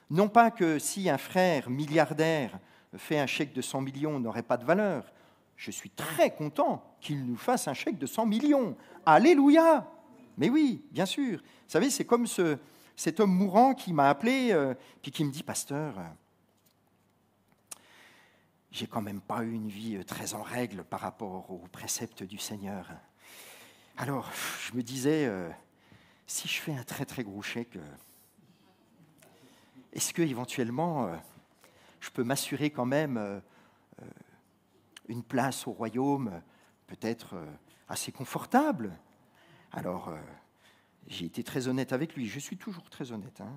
Non pas que si un frère milliardaire fait un chèque de 100 millions, n'aurait pas de valeur. Je suis très content qu'il nous fasse un chèque de 100 millions. Alléluia! Mais oui, bien sûr. Vous savez, c'est comme cet homme mourant qui m'a appelé, puis qui me dit, « Pasteur, j'ai quand même pas eu une vie très en règle par rapport aux préceptes du Seigneur. Alors, je me disais, si je fais un très très gros chèque, est-ce que éventuellement je peux m'assurer quand même une place au royaume, peut-être assez confortable ?» Alors, j'ai été très honnête avec lui. Je suis toujours très honnête. Hein.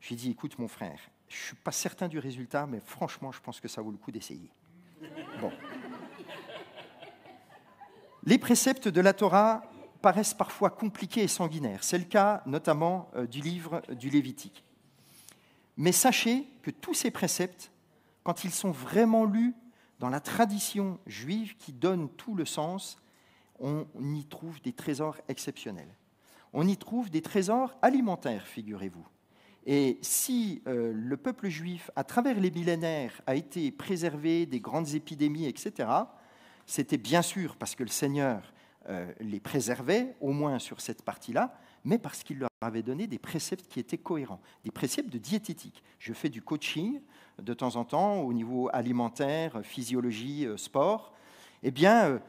J'ai dit, écoute mon frère, je ne suis pas certain du résultat, mais franchement, je pense que ça vaut le coup d'essayer. Bon. Les préceptes de la Torah paraissent parfois compliqués et sanguinaires. C'est le cas notamment du livre du Lévitique. Mais sachez que tous ces préceptes, quand ils sont vraiment lus dans la tradition juive qui donne tout le sens, on y trouve des trésors exceptionnels. On y trouve des trésors alimentaires, figurez-vous. Et si le peuple juif, à travers les millénaires, a été préservé des grandes épidémies, etc., c'était bien sûr parce que le Seigneur les préservait, au moins sur cette partie-là, mais parce qu'il leur avait donné des préceptes qui étaient cohérents, des préceptes de diététique. Je fais du coaching de temps en temps au niveau alimentaire, physiologie, sport. Eh bien,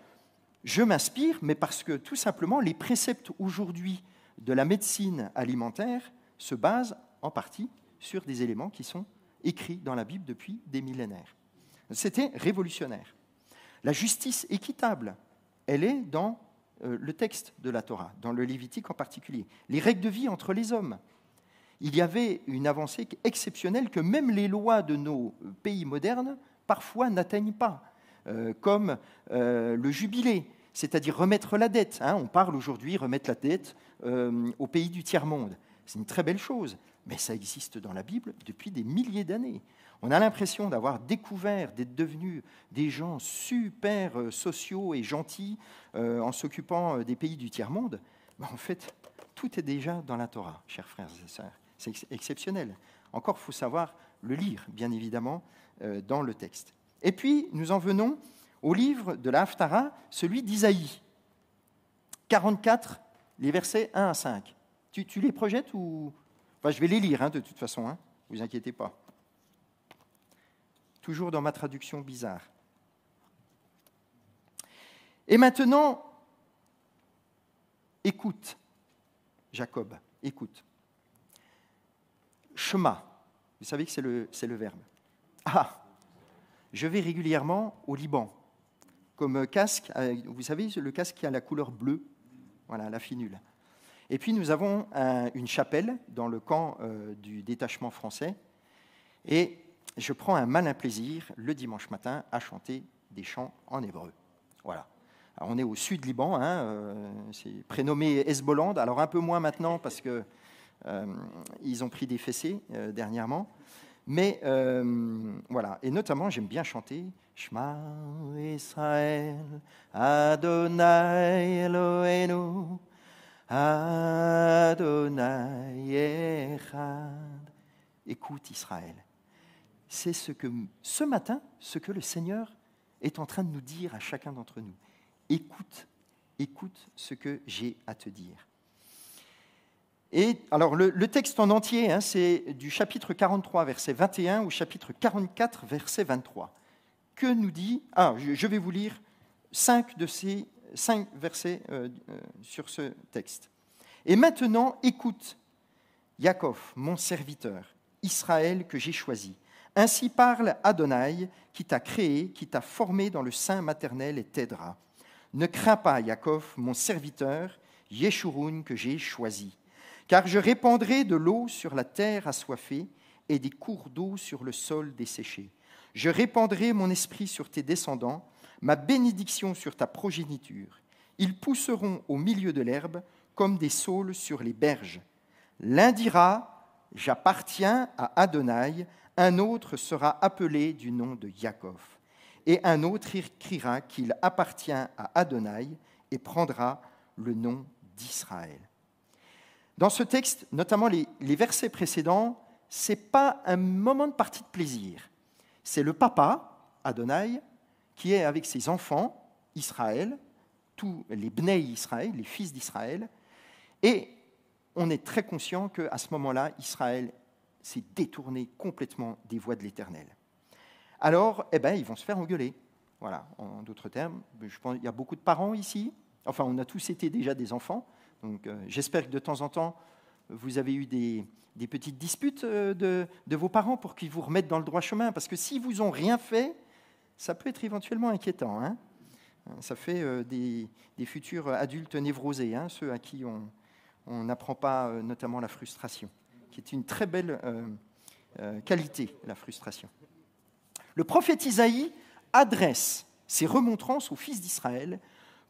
je m'inspire, mais parce que tout simplement, les préceptes aujourd'hui de la médecine alimentaire se basent en partie sur des éléments qui sont écrits dans la Bible depuis des millénaires. C'était révolutionnaire. La justice équitable, elle est dans le texte de la Torah, dans le Lévitique en particulier. Les règles de vie entre les hommes. Il y avait une avancée exceptionnelle que même les lois de nos pays modernes, parfois, n'atteignent pas, comme le jubilé, c'est-à-dire remettre la dette. On parle aujourd'hui remettre la dette aux pays du tiers-monde. C'est une très belle chose, mais ça existe dans la Bible depuis des milliers d'années. On a l'impression d'avoir découvert, d'être devenus des gens super sociaux et gentils en s'occupant des pays du tiers-monde. Mais en fait, tout est déjà dans la Torah, chers frères et sœurs. C'est exceptionnel. Encore, il faut savoir le lire, bien évidemment, dans le texte. Et puis, nous en venons au livre de la Haftara, celui d'Isaïe, 44, les versets 1 à 5. Tu les projettes ou... Enfin, je vais les lire, de toute façon, ne vous inquiétez pas. Toujours dans ma traduction bizarre. Et maintenant, écoute, Jacob, écoute. Shema, vous savez que c'est le verbe. Je vais régulièrement au Liban, comme casque, vous savez, le casque qui a la couleur bleue, voilà, la finule. Et puis nous avons une chapelle dans le camp du détachement français, et je prends un malin plaisir le dimanche matin à chanter des chants en hébreu. Voilà. Alors, on est au sud Liban, c'est prénommé Hezbolland, alors un peu moins maintenant parce que ils ont pris des fessées dernièrement, mais voilà. Et notamment, j'aime bien chanter Shema Israël, Adonai Eloheinu, Adonai Echad. Écoute Israël. C'est ce matin, ce que le Seigneur est en train de nous dire à chacun d'entre nous. Écoute ce que j'ai à te dire. Et alors, le texte en entier, c'est du chapitre 43, verset 21 au chapitre 44, verset 23. Que nous dit... je vais vous lire 5 de ces 5 versets sur ce texte. Et maintenant, écoute, Yaakov, mon serviteur, Israël que j'ai choisi. Ainsi parle Adonai, qui t'a créé, qui t'a formé dans le sein maternel et t'aidera. Ne crains pas, Yaakov, mon serviteur, Yeshurun, que j'ai choisi. Car je répandrai de l'eau sur la terre assoiffée et des cours d'eau sur le sol desséché. Je répandrai mon esprit sur tes descendants, ma bénédiction sur ta progéniture. Ils pousseront au milieu de l'herbe comme des saules sur les berges. L'un dira, j'appartiens à Adonai, un autre sera appelé du nom de Yaakov. Et un autre écrira qu'il appartient à Adonai et prendra le nom d'Israël. Dans ce texte, notamment les versets précédents, ce n'est pas un moment de partie de plaisir. C'est le papa, Adonai, qui est avec ses enfants, Israël, tous les Bnei Israël, les fils d'Israël, et on est très conscient qu'à ce moment-là, Israël s'est détourné complètement des voies de l'Éternel. Alors, ils vont se faire engueuler. Voilà, en d'autres termes, je pense qu'il y a beaucoup de parents ici. Enfin, on a tous été déjà des enfants. Donc, j'espère que de temps en temps, vous avez eu des petites disputes de vos parents pour qu'ils vous remettent dans le droit chemin. Parce que si vous n'ont rien fait, ça peut être éventuellement inquiétant. Ça fait des futurs adultes névrosés, ceux à qui on n'apprend pas notamment la frustration, qui est une très belle qualité, la frustration. Le prophète Isaïe adresse ses remontrances aux fils d'Israël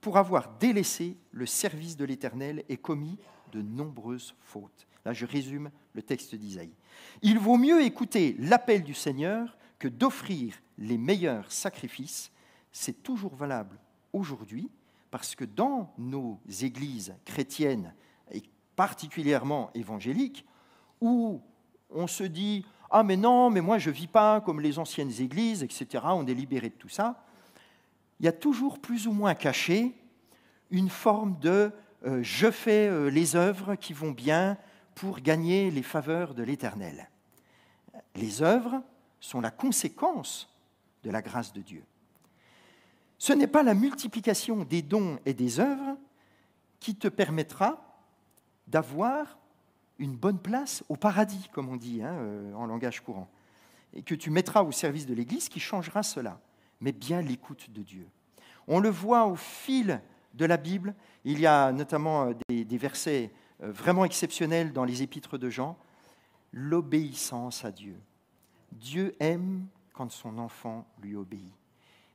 pour avoir délaissé le service de l'Éternel et commis de nombreuses fautes. Là, je résume le texte d'Isaïe. Il vaut mieux écouter l'appel du Seigneur que d'offrir les meilleurs sacrifices. C'est toujours valable aujourd'hui, parce que dans nos églises chrétiennes, et particulièrement évangéliques, où on se dit « Ah mais non, mais moi je ne vis pas comme les anciennes églises, etc. » On est libéré de tout ça. Il y a toujours plus ou moins caché une forme de je fais les œuvres qui vont bien pour gagner les faveurs de l'Éternel. Les œuvres sont la conséquence de la grâce de Dieu. Ce n'est pas la multiplication des dons et des œuvres qui te permettra d'avoir une bonne place au paradis, comme on dit en langage courant, et que tu mettras au service de l'Église qui changera cela, mais bien l'écoute de Dieu. On le voit au fil de la Bible, il y a notamment des versets vraiment exceptionnels dans les épîtres de Jean, l'obéissance à Dieu. Dieu aime quand son enfant lui obéit.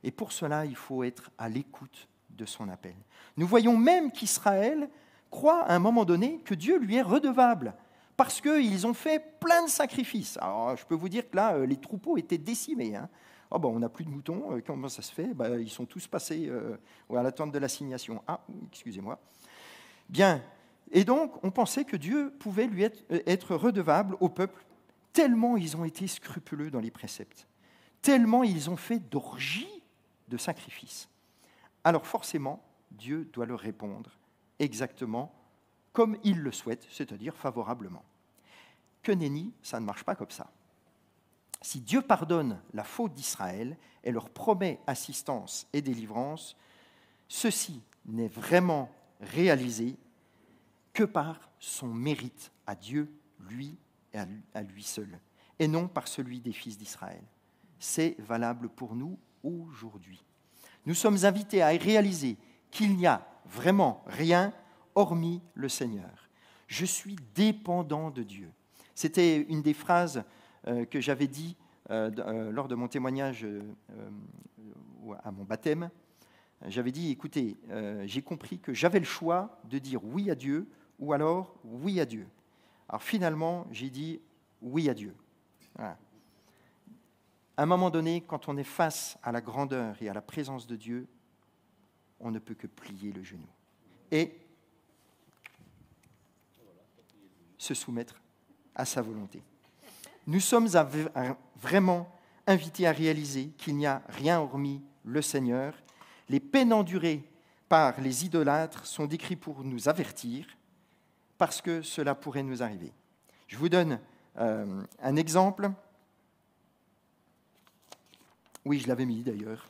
Et pour cela, il faut être à l'écoute de son appel. Nous voyons même qu'Israël croit à un moment donné que Dieu lui est redevable, parce qu'ils ont fait plein de sacrifices. Alors, je peux vous dire que là, les troupeaux étaient décimés. Oh, on n'a plus de moutons, comment ça se fait ? Ils sont tous passés à l'attente de l'assignation. Ah, excusez-moi. Bien, et donc, on pensait que Dieu pouvait lui être redevable au peuple, tellement ils ont été scrupuleux dans les préceptes, tellement ils ont fait d'orgies de sacrifices. Alors forcément, Dieu doit leur répondre exactement comme il le souhaite, c'est-à-dire favorablement. Que nenni, ça ne marche pas comme ça. Si Dieu pardonne la faute d'Israël et leur promet assistance et délivrance, ceci n'est vraiment réalisé que par son mérite à Dieu, lui et à lui seul, et non par celui des fils d'Israël. C'est valable pour nous aujourd'hui. Nous sommes invités à réaliser qu'il n'y a vraiment rien hormis le Seigneur. Je suis dépendant de Dieu. C'était une des phrases que j'avais dit lors de mon témoignage à mon baptême. J'avais dit, écoutez, j'ai compris que j'avais le choix de dire oui à Dieu ou alors oui à Dieu. Alors finalement, j'ai dit oui à Dieu. Voilà. À un moment donné, quand on est face à la grandeur et à la présence de Dieu, on ne peut que plier le genou et se soumettre à sa volonté. Nous sommes vraiment invités à réaliser qu'il n'y a rien hormis le Seigneur. Les peines endurées par les idolâtres sont décrites pour nous avertir, parce que cela pourrait nous arriver. Je vous donne un exemple. Oui, je l'avais mis d'ailleurs.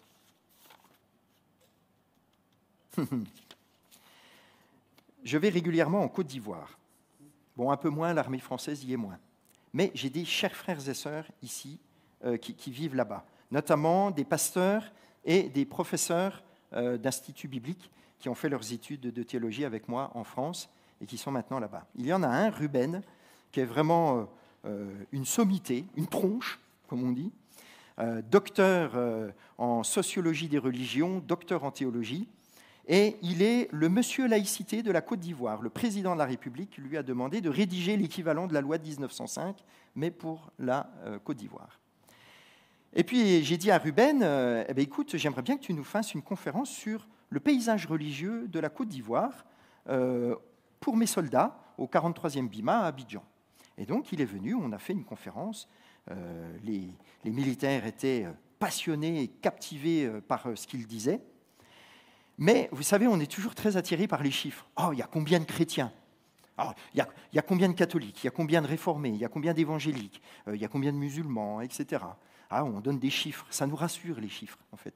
Je vais régulièrement en Côte d'Ivoire. Bon, un peu moins, l'armée française y est moins. Mais j'ai des chers frères et sœurs ici qui vivent là-bas, notamment des pasteurs et des professeurs d'instituts bibliques qui ont fait leurs études de théologie avec moi en France et qui sont maintenant là-bas. Il y en a un, Ruben, qui est vraiment une sommité, une tronche, comme on dit, docteur en sociologie des religions, docteur en théologie, et il est le monsieur laïcité de la Côte d'Ivoire. Le président de la République lui a demandé de rédiger l'équivalent de la loi de 1905, mais pour la Côte d'Ivoire. Et puis j'ai dit à Ruben, écoute, j'aimerais bien que tu nous fasses une conférence sur le paysage religieux de la Côte d'Ivoire pour mes soldats au 43e BIMA à Abidjan. Et donc il est venu, on a fait une conférence, les militaires étaient passionnés et captivés par ce qu'il disait. Mais vous savez, on est toujours très attiré par les chiffres. Oh, il y a combien de chrétiens ? Oh, il y a combien de catholiques ? Il y a combien de réformés ? Il y a combien d'évangéliques ? Il y a combien de musulmans, etc. Ah, on donne des chiffres. Ça nous rassure, les chiffres, en fait.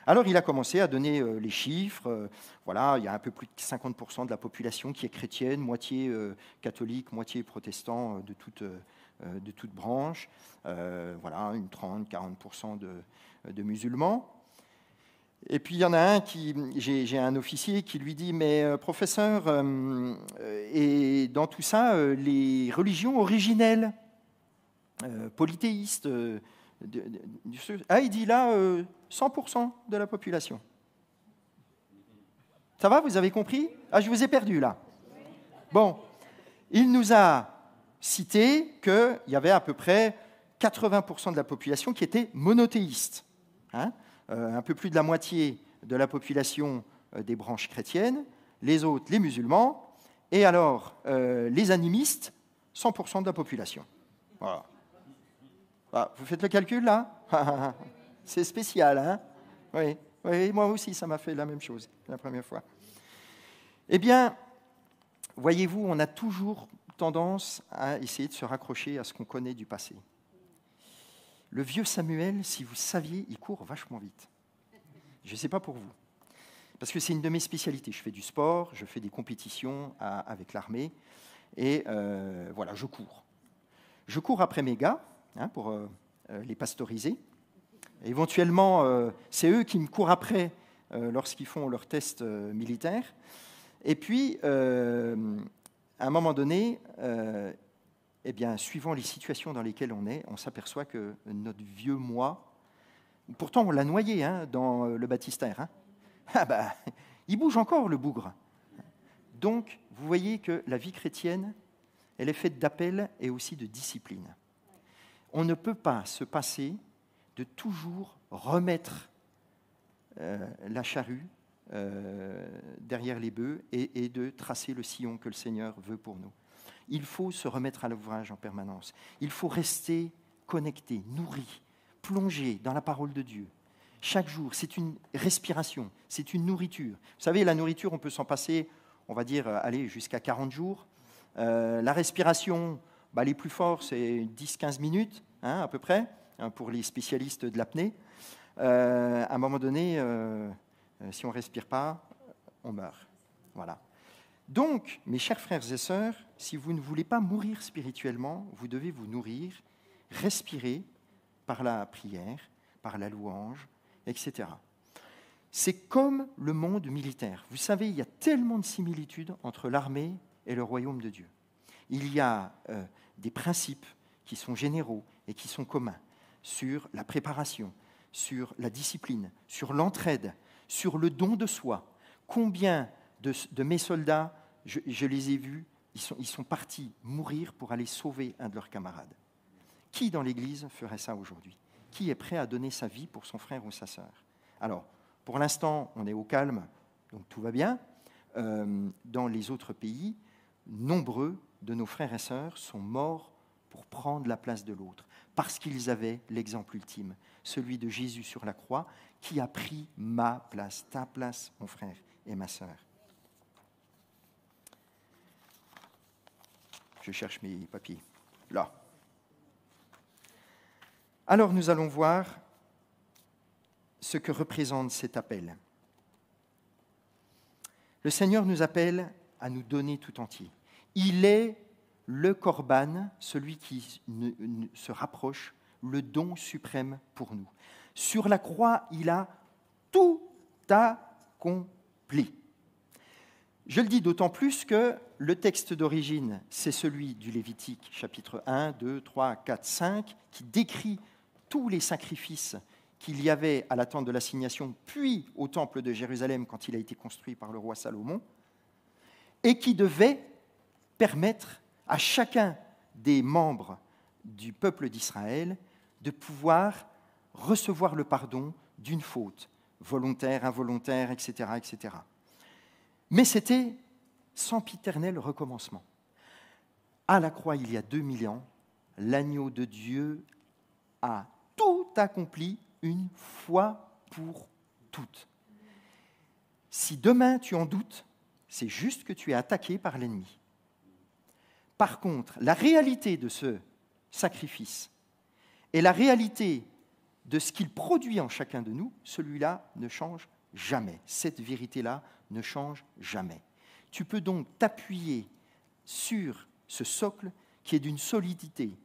Alors, il a commencé à donner les chiffres. Voilà, il y a un peu plus de 50% de la population qui est chrétienne, moitié catholique, moitié protestant de toute branche. Voilà, une 30-40% de musulmans. Et puis il y en a un j'ai un officier qui lui dit, mais professeur, et dans tout ça, les religions originelles, polythéistes, il dit là, 100% de la population. Ça va, vous avez compris ? Ah, je vous ai perdu là. Bon, il nous a cité qu'il y avait à peu près 80% de la population qui était monothéiste. Un peu plus de la moitié de la population des branches chrétiennes, les autres, les musulmans, et alors les animistes, 100% de la population. Voilà. Ah, vous faites le calcul, là ? C'est spécial, hein ? Oui, moi aussi, ça m'a fait la même chose la première fois. Eh bien, voyez-vous, on a toujours tendance à essayer de se raccrocher à ce qu'on connaît du passé. Le vieux Samuel, si vous saviez, il court vachement vite. Je ne sais pas pour vous. Parce que c'est une de mes spécialités. Je fais du sport, je fais des compétitions avec l'armée, et voilà, je cours. Je cours après mes gars pour les pastoriser. Éventuellement, c'est eux qui me courent après lorsqu'ils font leurs tests militaires. Et puis, à un moment donné, eh bien, suivant les situations dans lesquelles on est, on s'aperçoit que notre vieux moi, pourtant on l'a noyé dans le baptistère, ah bah, il bouge encore le bougre. Donc, vous voyez que la vie chrétienne, elle est faite d'appel et aussi de discipline. On ne peut pas se passer de toujours remettre la charrue derrière les bœufs et de tracer le sillon que le Seigneur veut pour nous. Il faut se remettre à l'ouvrage en permanence. Il faut rester connecté, nourri, plongé dans la parole de Dieu. Chaque jour, c'est une respiration, c'est une nourriture. Vous savez, la nourriture, on peut s'en passer, on va dire, aller jusqu'à 40 jours. La respiration, les plus forts, c'est 10-15 minutes, à peu près, pour les spécialistes de l'apnée. À un moment donné, si on ne respire pas, on meurt. Voilà. Donc, mes chers frères et sœurs, si vous ne voulez pas mourir spirituellement, vous devez vous nourrir, respirer par la prière, par la louange, etc. C'est comme le monde militaire. Vous savez, il y a tellement de similitudes entre l'armée et le royaume de Dieu. Il y a des principes qui sont généraux et qui sont communs sur la préparation, sur la discipline, sur l'entraide, sur le don de soi. Combien de mes soldats, je les ai vus, ils sont partis mourir pour aller sauver un de leurs camarades. Qui dans l'Église ferait ça aujourd'hui ? Qui est prêt à donner sa vie pour son frère ou sa sœur ? Alors, pour l'instant, on est au calme, donc tout va bien. Dans les autres pays, nombreux de nos frères et sœurs sont morts pour prendre la place de l'autre, parce qu'ils avaient l'exemple ultime, celui de Jésus sur la croix, qui a pris ma place, ta place, mon frère et ma sœur. Je cherche mes papiers. Là. Alors nous allons voir ce que représente cet appel. Le Seigneur nous appelle à nous donner tout entier. Il est le Corban, celui qui se rapproche, le don suprême pour nous. Sur la croix, il a tout accompli. Je le dis d'autant plus que le texte d'origine, c'est celui du Lévitique, chapitre 1, 2, 3, 4, 5, qui décrit tous les sacrifices qu'il y avait à la tente de l'assignation, puis au temple de Jérusalem quand il a été construit par le roi Salomon, et qui devait permettre à chacun des membres du peuple d'Israël de pouvoir recevoir le pardon d'une faute, volontaire, involontaire, etc., etc. Mais c'était sempiternel recommencement. À la croix, il y a 2000 ans, l'agneau de Dieu a tout accompli une fois pour toutes. Si demain tu en doutes, c'est juste que tu es attaqué par l'ennemi. Par contre, la réalité de ce sacrifice et la réalité de ce qu'il produit en chacun de nous, celui-là ne change jamais. Cette vérité-là ne change jamais. Tu peux donc t'appuyer sur ce socle qui est d'une solidité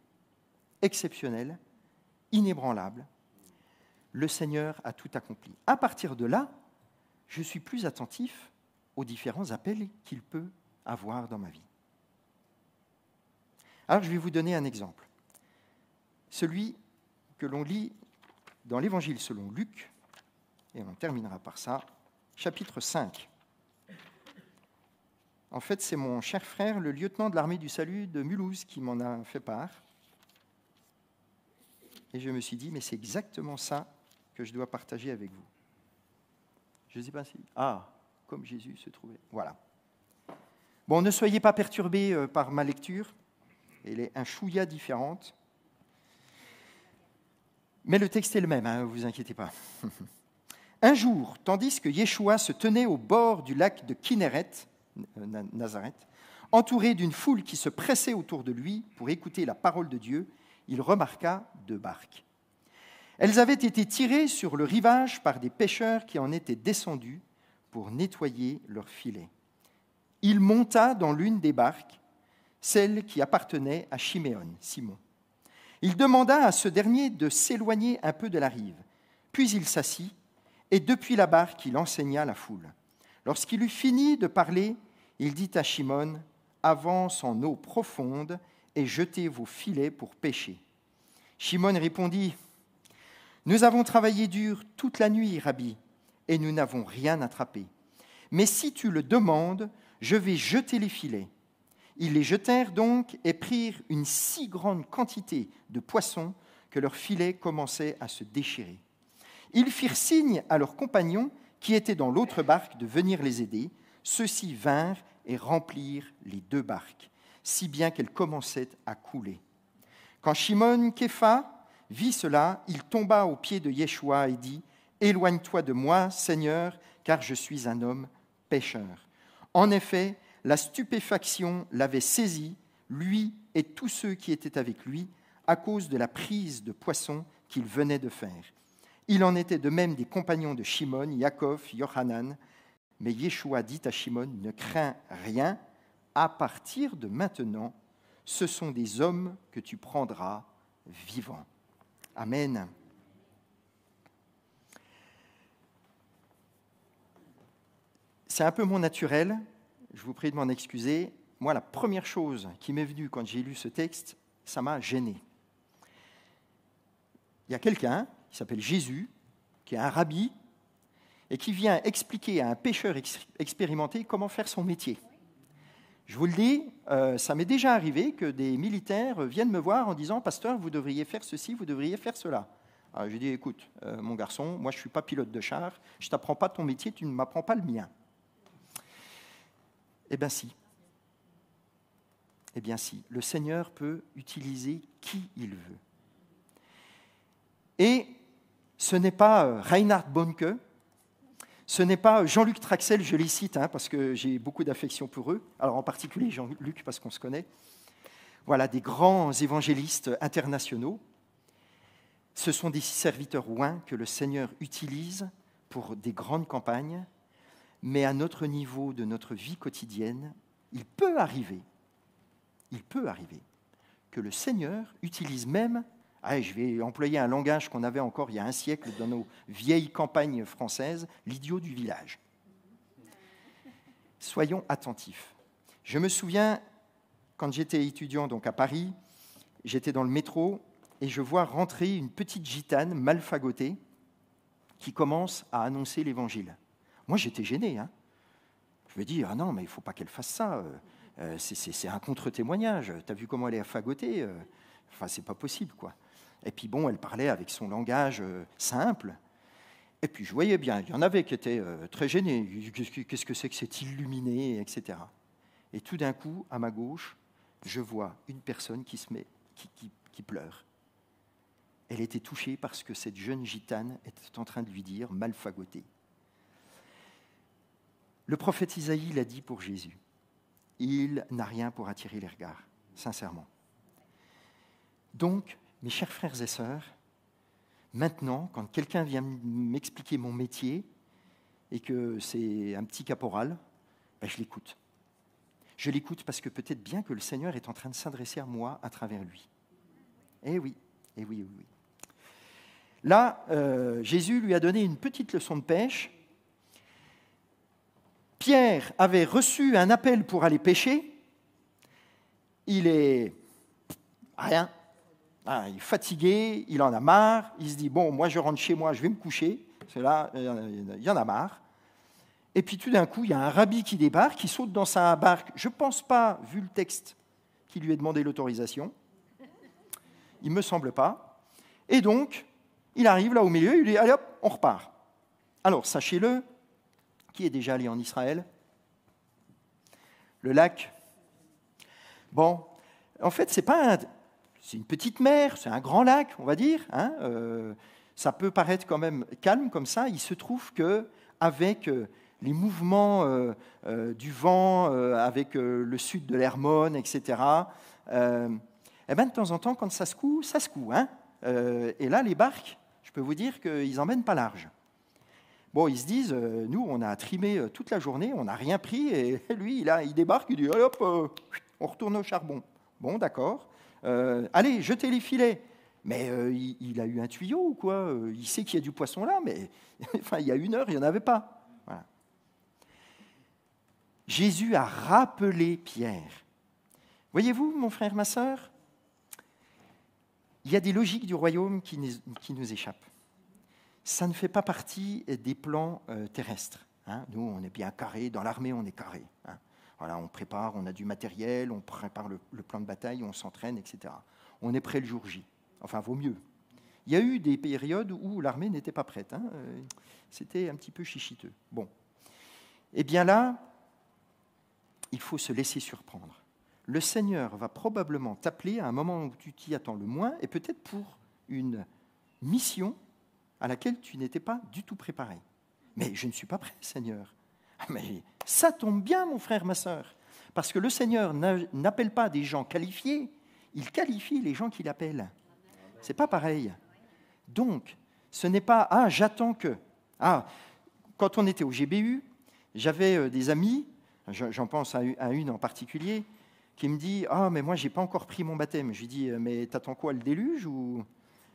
exceptionnelle, inébranlable. Le Seigneur a tout accompli. À partir de là, je suis plus attentif aux différents appels qu'il peut avoir dans ma vie. Alors, je vais vous donner un exemple. Celui que l'on lit dans l'Évangile selon Luc, et on terminera par ça, chapitre 5. En fait, c'est mon cher frère, le lieutenant de l'armée du salut de Mulhouse, qui m'en a fait part. Et je me suis dit, mais c'est exactement ça que je dois partager avec vous. Je ne sais pas si... Ah, comme Jésus se trouvait. Voilà. Bon, ne soyez pas perturbés par ma lecture. Elle est un chouïa différente. Mais le texte est le même, ne vous inquiétez pas. Un jour, tandis que Yeshua se tenait au bord du lac de Kinneret, Nazareth. Entouré d'une foule qui se pressait autour de lui pour écouter la parole de Dieu, il remarqua 2 barques. Elles avaient été tirées sur le rivage par des pêcheurs qui en étaient descendus pour nettoyer leurs filets. Il monta dans l'une des barques, celle qui appartenait à Chiméon, Simon. Il demanda à ce dernier de s'éloigner un peu de la rive. Puis il s'assit, et depuis la barque, il enseigna la foule. Lorsqu'il eut fini de parler, il dit à Shimon, « Avance en eau profonde et jetez vos filets pour pêcher. » Shimon répondit, « Nous avons travaillé dur toute la nuit, Rabbi, et nous n'avons rien attrapé. Mais si tu le demandes, je vais jeter les filets. » Ils les jetèrent donc et prirent une si grande quantité de poissons que leurs filets commençaient à se déchirer. Ils firent signe à leurs compagnons qui étaient dans l'autre barque de venir les aider. Ceux-ci vinrent et remplirent les 2 barques, si bien qu'elles commençaient à couler. Quand Shimon Képha vit cela, il tomba aux pieds de Yeshua et dit, « Éloigne-toi de moi, Seigneur, car je suis un homme pécheur. » En effet, la stupéfaction l'avait saisi, lui et tous ceux qui étaient avec lui, à cause de la prise de poissons qu'il venait de faire. Il en était de même des compagnons de Shimon, Yaakov, Yohanan. Mais Yeshua dit à Shimon, « Ne crains rien, à partir de maintenant, ce sont des hommes que tu prendras vivants. » Amen. C'est un peu mon naturel, je vous prie de m'en excuser. Moi, la première chose qui m'est venue quand j'ai lu ce texte, ça m'a gêné. Il y a quelqu'un qui s'appelle Jésus, qui est un rabbi, et qui vient expliquer à un pêcheur expérimenté comment faire son métier. Je vous le dis, ça m'est déjà arrivé que des militaires viennent me voir en disant « Pasteur, vous devriez faire ceci, vous devriez faire cela. » Alors je dis « Écoute, mon garçon, moi je ne suis pas pilote de char, je ne t'apprends pas ton métier, tu ne m'apprends pas le mien. » Eh bien si. Eh bien si. Le Seigneur peut utiliser qui il veut. Et ce n'est pas Reinhard Bonnke, ce n'est pas Jean-Luc Traxel, je les cite, parce que j'ai beaucoup d'affection pour eux, alors en particulier Jean-Luc parce qu'on se connaît. Voilà, des grands évangélistes internationaux. Ce sont des serviteurs oints que le Seigneur utilise pour des grandes campagnes, mais à notre niveau de notre vie quotidienne, il peut arriver que le Seigneur utilise même, je vais employer un langage qu'on avait encore il y a un siècle dans nos vieilles campagnes françaises, l'idiot du village. Soyons attentifs. Je me souviens, quand j'étais étudiant donc à Paris, j'étais dans le métro et je vois rentrer une petite gitane mal fagotée qui commence à annoncer l'évangile. Moi, j'étais gêné. Je me dis, non, mais il ne faut pas qu'elle fasse ça. C'est un contre-témoignage. Tu as vu comment elle est fagotée ? Enfin, c'est pas possible, quoi. Et puis bon, elle parlait avec son langage simple. Et puis je voyais bien, il y en avait qui étaient très gênés. Qu'est-ce que c'est que cet illuminé, etc. Et tout d'un coup, à ma gauche, je vois une personne qui pleure. Elle était touchée parce que cette jeune gitane était en train de lui dire, mal fagotée. Le prophète Isaïe l'a dit pour Jésus. Il n'a rien pour attirer les regards, sincèrement. Donc, mes chers frères et sœurs, maintenant, quand quelqu'un vient m'expliquer mon métier et que c'est un petit caporal, je l'écoute. Je l'écoute parce que peut-être bien que le Seigneur est en train de s'adresser à moi à travers lui. Eh oui. Là, Jésus lui a donné une petite leçon de pêche. Pierre avait reçu un appel pour aller pêcher. Il est rien. Il est fatigué, il en a marre. Il se dit, bon, moi je rentre chez moi, je vais me coucher. Parce que là, il y en a marre. Et puis tout d'un coup, il y a un rabbi qui débarque, qui saute dans sa barque. Je ne pense pas, vu le texte, qu'il lui ait demandé l'autorisation. Il ne me semble pas. Et donc, il arrive là au milieu, il dit, allez hop, on repart. Alors, sachez-le, qui est déjà allé en Israël ? Le lac. Bon, en fait, c'est une petite mer, c'est un grand lac, on va dire. Ça peut paraître quand même calme comme ça. Il se trouve qu'avec les mouvements du vent avec le sud de l'Hermone, etc. Eh ben, de temps en temps, quand ça secoue, ça secoue. Hein. Et là, les barques, je peux vous dire qu'ils n'en mènent pas large. Bon, ils se disent, nous, on a trimé toute la journée, on n'a rien pris, et lui, il débarque, il dit, allez, hop, on retourne au charbon. Bon, d'accord. Allez, jetez les filets. Mais il a eu un tuyau ou quoi? Il sait qu'il y a du poisson là, mais enfin, il y a 1 heure, il n'y en avait pas. Voilà. Jésus a rappelé Pierre. Voyez-vous, mon frère, ma sœur, il y a des logiques du royaume qui nous échappent. Ça ne fait pas partie des plans terrestres. Hein. Nous, on est bien carré. Dans l'armée, on est carré. Hein. Voilà, on prépare, on a du matériel, on prépare le plan de bataille, on s'entraîne, etc. On est prêt le jour J. Enfin, vaut mieux. Il y a eu des périodes où l'armée n'était pas prête. Hein. C'était un petit peu chichiteux. Bon. Eh bien là, il faut se laisser surprendre. Le Seigneur va probablement t'appeler à un moment où tu t'y attends le moins, et peut-être pour une mission à laquelle tu n'étais pas du tout préparé. Mais je ne suis pas prêt, Seigneur. Mais ça tombe bien, mon frère, ma sœur, parce que le Seigneur n'appelle pas des gens qualifiés, il qualifie les gens qu'il appelle. C'est pas pareil. Donc, ce n'est pas « Ah, j'attends que… » Ah, quand on était au GBU, j'avais des amis, j'en pense à une en particulier, qui me dit « Ah, mais moi, je n'ai pas encore pris mon baptême. » Je lui dis « Mais t'attends quoi, le déluge ou… »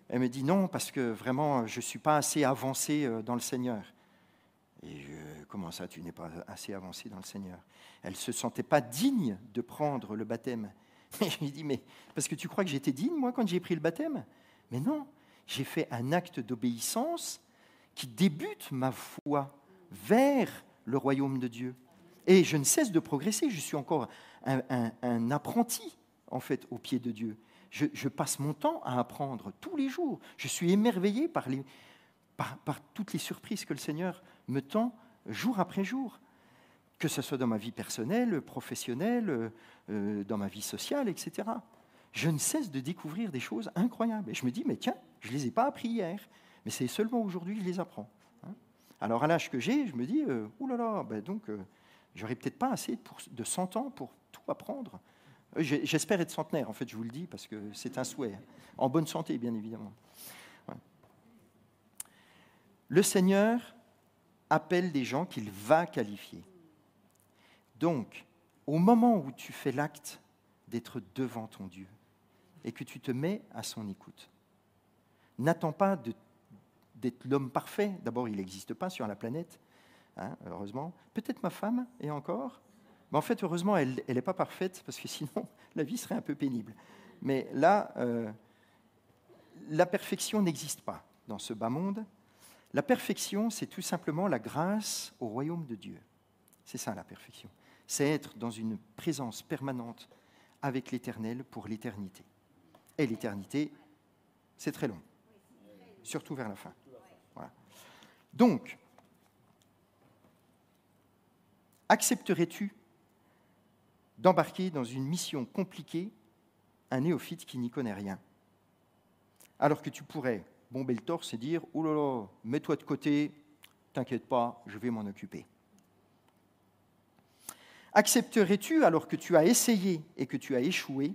Elle me dit « Non, parce que vraiment, je ne suis pas assez avancé dans le Seigneur. » Et comment ça, tu n'es pas assez avancé dans le Seigneur? Elle ne se sentait pas digne de prendre le baptême. Et je lui dis « Mais parce que tu crois que j'étais digne, moi, quand j'ai pris le baptême ?» Mais non, j'ai fait un acte d'obéissance qui débute ma foi vers le royaume de Dieu. Et je ne cesse de progresser, je suis encore un apprenti, en fait, au pied de Dieu. Je passe mon temps à apprendre tous les jours. Je suis émerveillé par toutes les surprises que le Seigneur me tend jour après jour, que ce soit dans ma vie personnelle, professionnelle, dans ma vie sociale, etc. Je ne cesse de découvrir des choses incroyables. Et je me dis, mais tiens, je ne les ai pas appris hier, mais c'est seulement aujourd'hui que je les apprends. Hein. Alors à l'âge que j'ai, je me dis, oulala, ben donc, j'aurais peut-être pas assez de 100 ans pour tout apprendre. J'espère être centenaire, en fait, je vous le dis, parce que c'est un souhait. Hein. En bonne santé, bien évidemment. Ouais. Le Seigneur appelle des gens qu'il va qualifier. Donc, au moment où tu fais l'acte d'être devant ton Dieu et que tu te mets à son écoute, n'attends pas d'être l'homme parfait. D'abord, il n'existe pas sur la planète, hein, heureusement. Peut-être ma femme, et encore. Mais en fait, heureusement, elle n'est pas parfaite, parce que sinon, la vie serait un peu pénible. Mais là, la perfection n'existe pas dans ce bas monde. La perfection, c'est tout simplement la grâce au royaume de Dieu. C'est ça, la perfection. C'est être dans une présence permanente avec l'Éternel pour l'éternité. Et l'éternité, c'est très long, surtout vers la fin. Voilà. Donc, accepterais-tu d'embarquer dans une mission compliquée un néophyte qui n'y connaît rien, alors que tu pourrais bomber le torse et dire « Oh là là, mets-toi de côté, t'inquiète pas, je vais m'en occuper ». Accepterais-tu, alors que tu as essayé et que tu as échoué,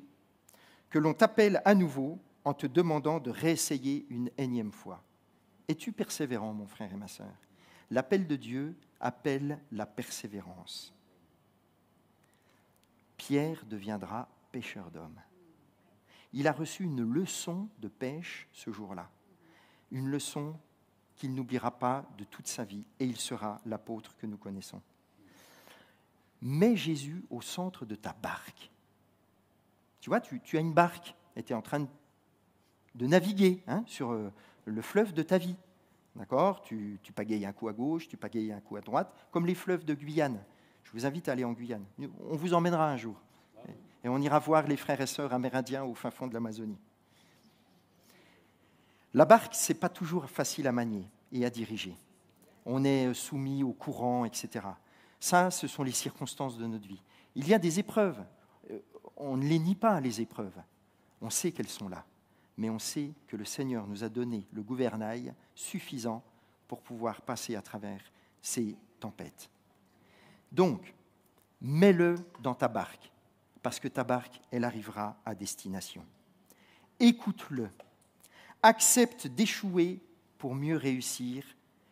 que l'on t'appelle à nouveau en te demandant de réessayer une énième fois? Es-tu persévérant, mon frère et ma sœur? L'appel de Dieu appelle la persévérance. Pierre deviendra pêcheur d'hommes. Il a reçu une leçon de pêche ce jour-là, une leçon qu'il n'oubliera pas de toute sa vie, et il sera l'apôtre que nous connaissons. Mets Jésus au centre de ta barque. Tu vois, tu as une barque, et tu es en train de naviguer sur le fleuve de ta vie. D'accord ? Tu pagayes un coup à gauche, tu pagayes un coup à droite, comme les fleuves de Guyane. Je vous invite à aller en Guyane. On vous emmènera un jour. Et on ira voir les frères et sœurs amérindiens au fin fond de l'Amazonie. La barque, ce n'est pas toujours facile à manier et à diriger. On est soumis au courant, etc. Ça, ce sont les circonstances de notre vie. Il y a des épreuves. On ne les nie pas, les épreuves. On sait qu'elles sont là. Mais on sait que le Seigneur nous a donné le gouvernail suffisant pour pouvoir passer à travers ces tempêtes. Donc, mets-le dans ta barque, parce que ta barque, elle arrivera à destination. Écoute-le. Accepte d'échouer pour mieux réussir,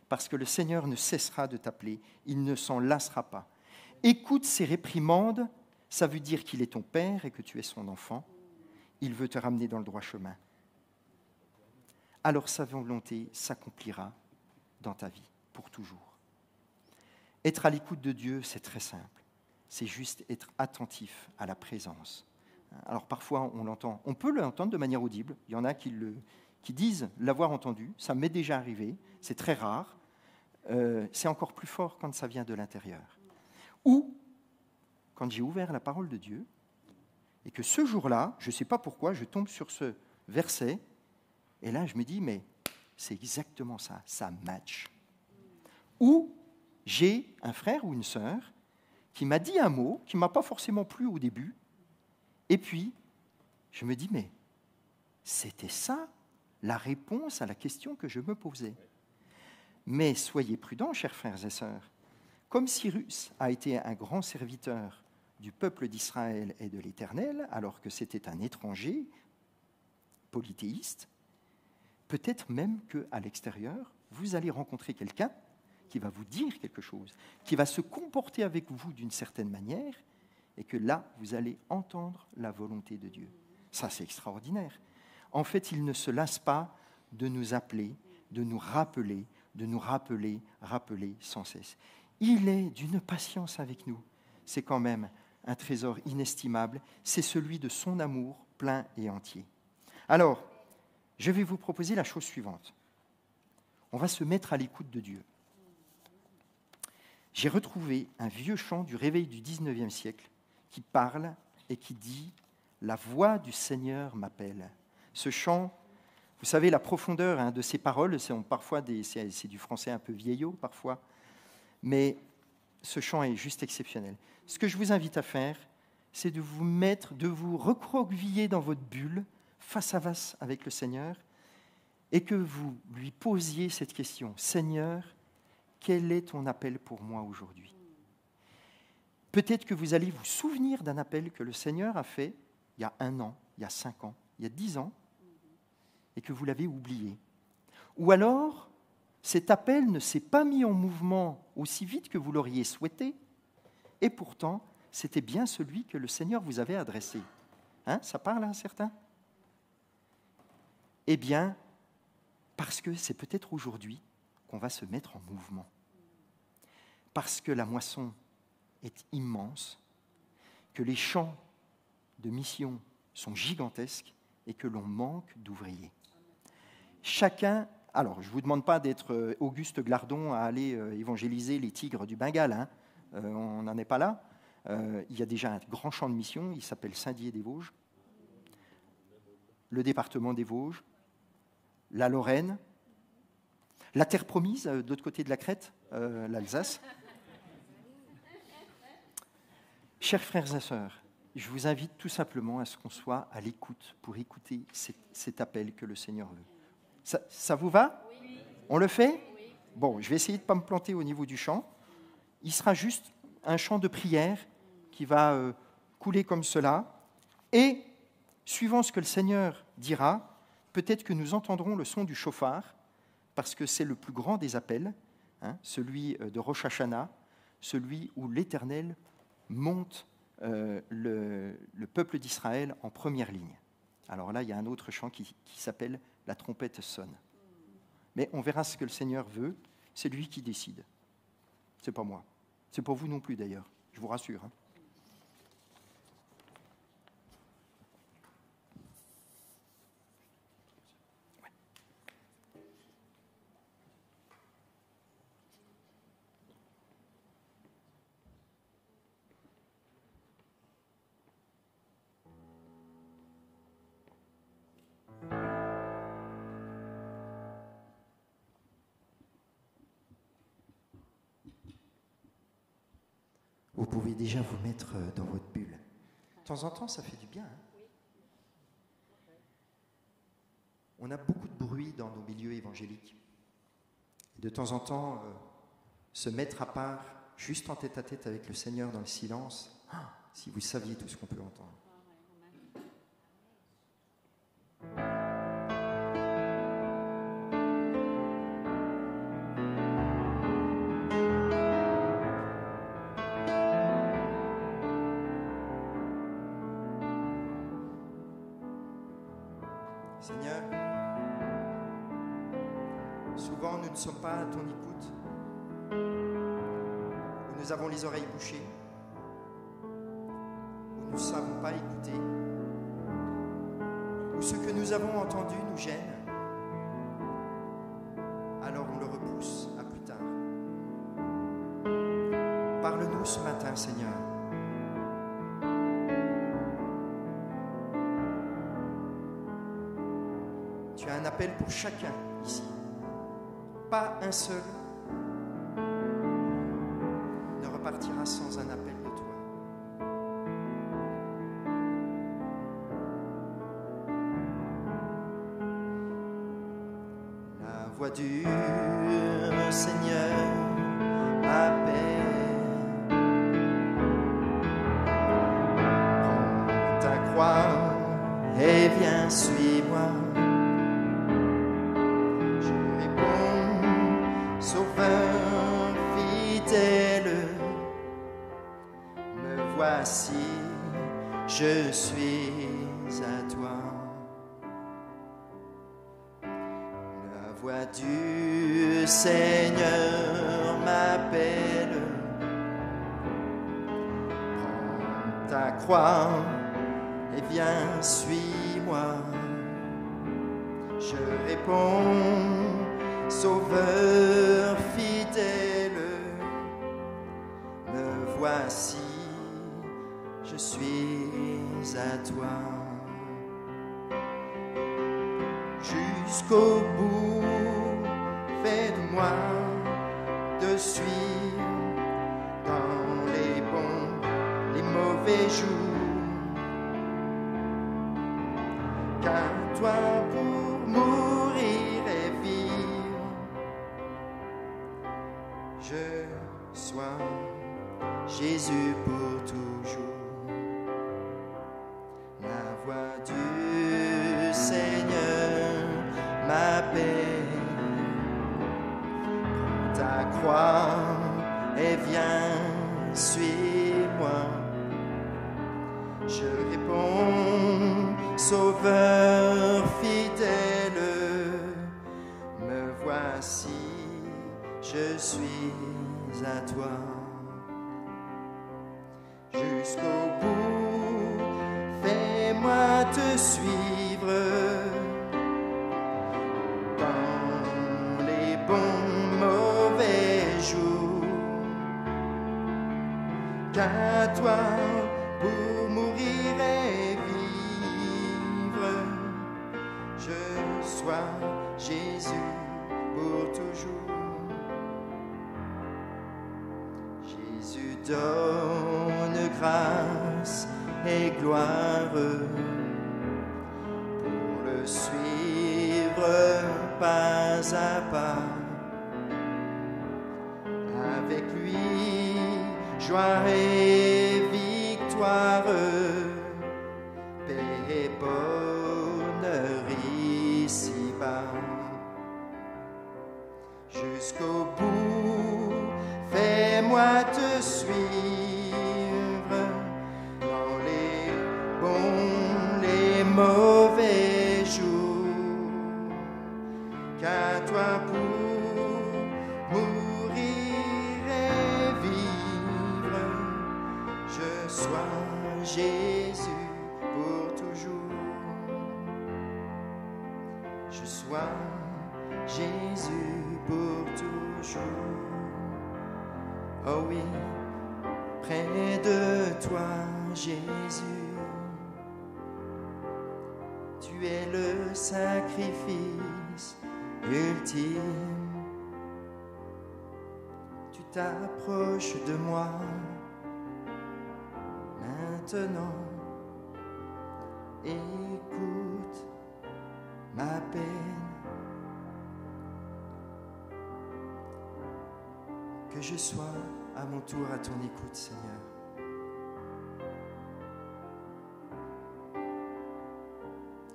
parce que le Seigneur ne cessera de t'appeler, il ne s'en lassera pas. Écoute ses réprimandes, ça veut dire qu'il est ton père et que tu es son enfant. Il veut te ramener dans le droit chemin. Alors sa volonté s'accomplira dans ta vie, pour toujours. Être à l'écoute de Dieu, c'est très simple. C'est juste être attentif à la présence. Alors parfois, on l'entend. On peut l'entendre de manière audible. Il y en a qui disent l'avoir entendu. Ça m'est déjà arrivé. C'est très rare. C'est encore plus fort quand ça vient de l'intérieur. Ou quand j'ai ouvert la parole de Dieu et que ce jour-là, je ne sais pas pourquoi, je tombe sur ce verset et là, je me dis, mais c'est exactement ça, ça match. Ou j'ai un frère ou une sœur qui m'a dit un mot qui ne m'a pas forcément plu au début, et puis je me dis, mais c'était ça la réponse à la question que je me posais. Mais soyez prudents, chers frères et sœurs. Comme Cyrus a été un grand serviteur du peuple d'Israël et de l'Éternel, alors que c'était un étranger polythéiste, peut-être même qu'à l'extérieur, vous allez rencontrer quelqu'un qui va vous dire quelque chose, qui va se comporter avec vous d'une certaine manière, et que là, vous allez entendre la volonté de Dieu. Ça, c'est extraordinaire. En fait, il ne se lasse pas de nous appeler, de nous rappeler sans cesse. Il est d'une patience avec nous. C'est quand même un trésor inestimable. C'est celui de son amour plein et entier. Alors, je vais vous proposer la chose suivante. On va se mettre à l'écoute de Dieu. J'ai retrouvé un vieux chant du réveil du 19e siècle qui parle et qui dit « La voix du Seigneur m'appelle ». Ce chant, vous savez, la profondeur de ces paroles, c'est du français un peu vieillot parfois, mais ce chant est juste exceptionnel. Ce que je vous invite à faire, c'est de vous recroqueviller dans votre bulle, face à face avec le Seigneur, et que vous lui posiez cette question. Seigneur, quel est ton appel pour moi aujourd'hui ? Peut-être que vous allez vous souvenir d'un appel que le Seigneur a fait il y a 1 an, il y a 5 ans, il y a 10 ans, et que vous l'avez oublié. Ou alors, cet appel ne s'est pas mis en mouvement aussi vite que vous l'auriez souhaité, et pourtant, c'était bien celui que le Seigneur vous avait adressé. Ça parle à certains ? Eh bien, parce que c'est peut-être aujourd'hui qu'on va se mettre en mouvement. Parce que la moisson est immense, que les champs de mission sont gigantesques et que l'on manque d'ouvriers. Chacun, alors je ne vous demande pas d'être Auguste Glardon à aller évangéliser les tigres du Bengale, on n'en est pas là. Il y a déjà un grand champ de mission, il s'appelle Saint-Dié-des-Vosges, le département des Vosges, la Lorraine, la terre promise de l'autre côté de la Crète, l'Alsace. Chers frères et sœurs, je vous invite tout simplement à ce qu'on soit à l'écoute pour écouter cet appel que le Seigneur veut. Ça vous va ? Oui. On le fait ? Oui. Bon, je vais essayer de ne pas me planter au niveau du chant. Il sera juste un chant de prière qui va couler comme cela. Et, suivant ce que le Seigneur dira, peut-être que nous entendrons le son du chauffard, parce que c'est le plus grand des appels, celui de Rosh Hashanah, celui où l'Éternel monte le peuple d'Israël en première ligne. Alors là, il y a un autre chant qui s'appelle « La trompette sonne ». Mais on verra ce que le Seigneur veut, c'est lui qui décide. C'est pas moi. C'est pas vous non plus d'ailleurs, je vous rassure. Vous pouvez déjà vous mettre dans votre bulle. De temps en temps, ça fait du bien. On a beaucoup de bruit dans nos milieux évangéliques. De temps en temps, se mettre à part, juste en tête-à-tête avec le Seigneur dans le silence. Ah, si vous saviez tout ce qu'on peut entendre. Seigneur, souvent nous ne sommes pas à ton écoute, où nous avons les oreilles bouchées, où nous ne savons pas écouter, où ce que nous avons entendu nous gêne, alors on le repousse à plus tard. Parle-nous ce matin, Seigneur. Tu as un appel pour chacun ici. Pas un seul ne repartira sans un appel de toi. La voix du Seigneur m'appelle. Prends ta croix et viens, suis-moi. Sauveur fidèle, me voici, je suis à toi. La voix du Seigneur m'appelle. Prends ta croix et viens, suis-moi. Je réponds, Sauveur fidèle, me voici, je suis à toi. Jusqu'au bout, fais de moi de suivre dans les bons, les mauvais jours. Car toi pour mourir et vivre, je sois Jésus pour toujours. La voix du Seigneur m'appelle. Prends ta croix et viens, suis-moi. Je réponds, Sauveur fidèle, me voici, je suis à toi. Jusqu'au bout, fais-moi te suivre dans les bons, mauvais jours. Car toi, pour mourir et vivre, je sois Jésus pour toujours. Jésus donne grâce et gloire, pour le suivre pas à pas. Avec lui, joie et victoire, paix et bonheur ici-bas. Jusqu'au bout, fais-moi te suivre dans les bons, les mauvais jours. Car toi pour mourir et vivre, je sois Jésus pour toujours. Je sois Jésus pour toujours. Oh oui, près de toi, Jésus, tu es le sacrifice ultime. Tu t'approches de moi maintenant, écoute ma peine. Que je sois à mon tour à ton écoute, Seigneur.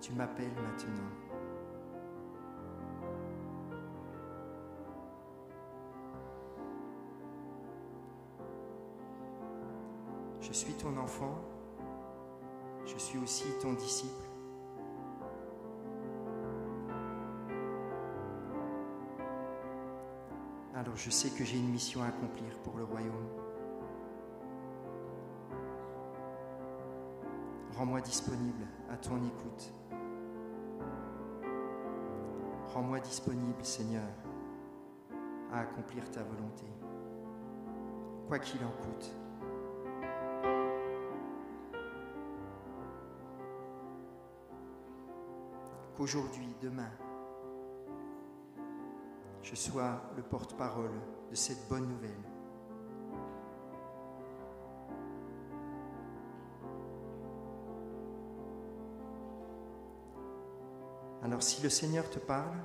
Tu m'appelles maintenant. Je suis ton enfant, je suis aussi ton disciple. Alors je sais que j'ai une mission à accomplir pour le royaume. Rends-moi disponible à ton écoute. Rends-moi disponible, Seigneur, à accomplir ta volonté, quoi qu'il en coûte. Qu'aujourd'hui, demain, je sois le porte-parole de cette bonne nouvelle. Alors si le Seigneur te parle,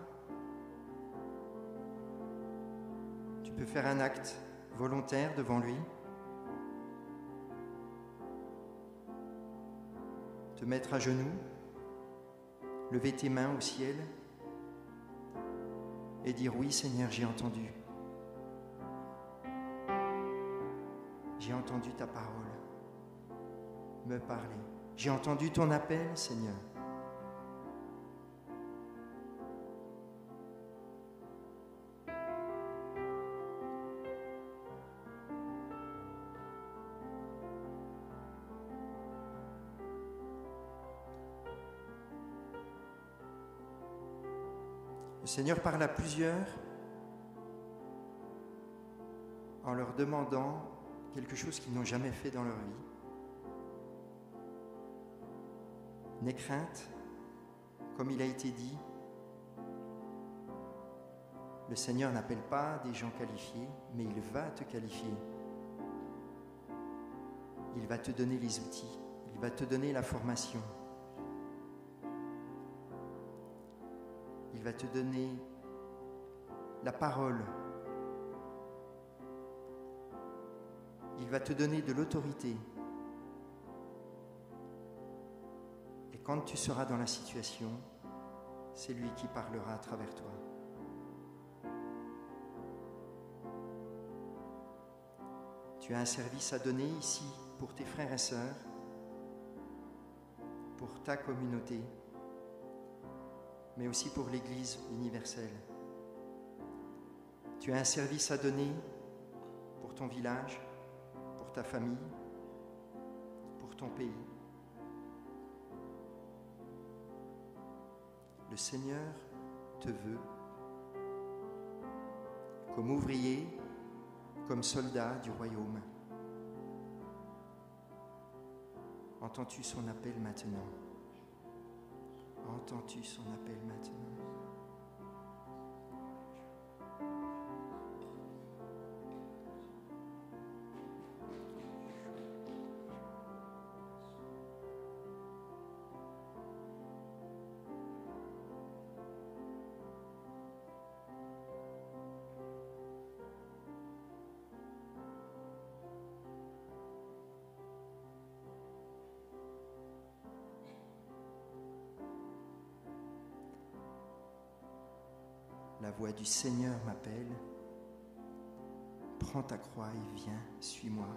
tu peux faire un acte volontaire devant lui, te mettre à genoux, lever tes mains au ciel et dire: oui Seigneur, j'ai entendu. J'ai entendu ta parole me parler. J'ai entendu ton appel, Seigneur. Le Seigneur parle à plusieurs en leur demandant quelque chose qu'ils n'ont jamais fait dans leur vie. N'aie crainte, comme il a été dit, le Seigneur n'appelle pas des gens qualifiés, mais il va te qualifier. Il va te donner les outils, il va te donner la formation. Il va te donner la parole. Il va te donner de l'autorité. Et quand tu seras dans la situation, c'est lui qui parlera à travers toi. Tu as un service à donner ici pour tes frères et sœurs, pour ta communauté, mais aussi pour l'Église universelle. Tu as un service à donner pour ton village, pour ta famille, pour ton pays. Le Seigneur te veut comme ouvrier, comme soldat du royaume. Entends-tu son appel maintenant? Entends-tu son appel maintenant? La voix du Seigneur m'appelle. Prends ta croix et viens, suis-moi.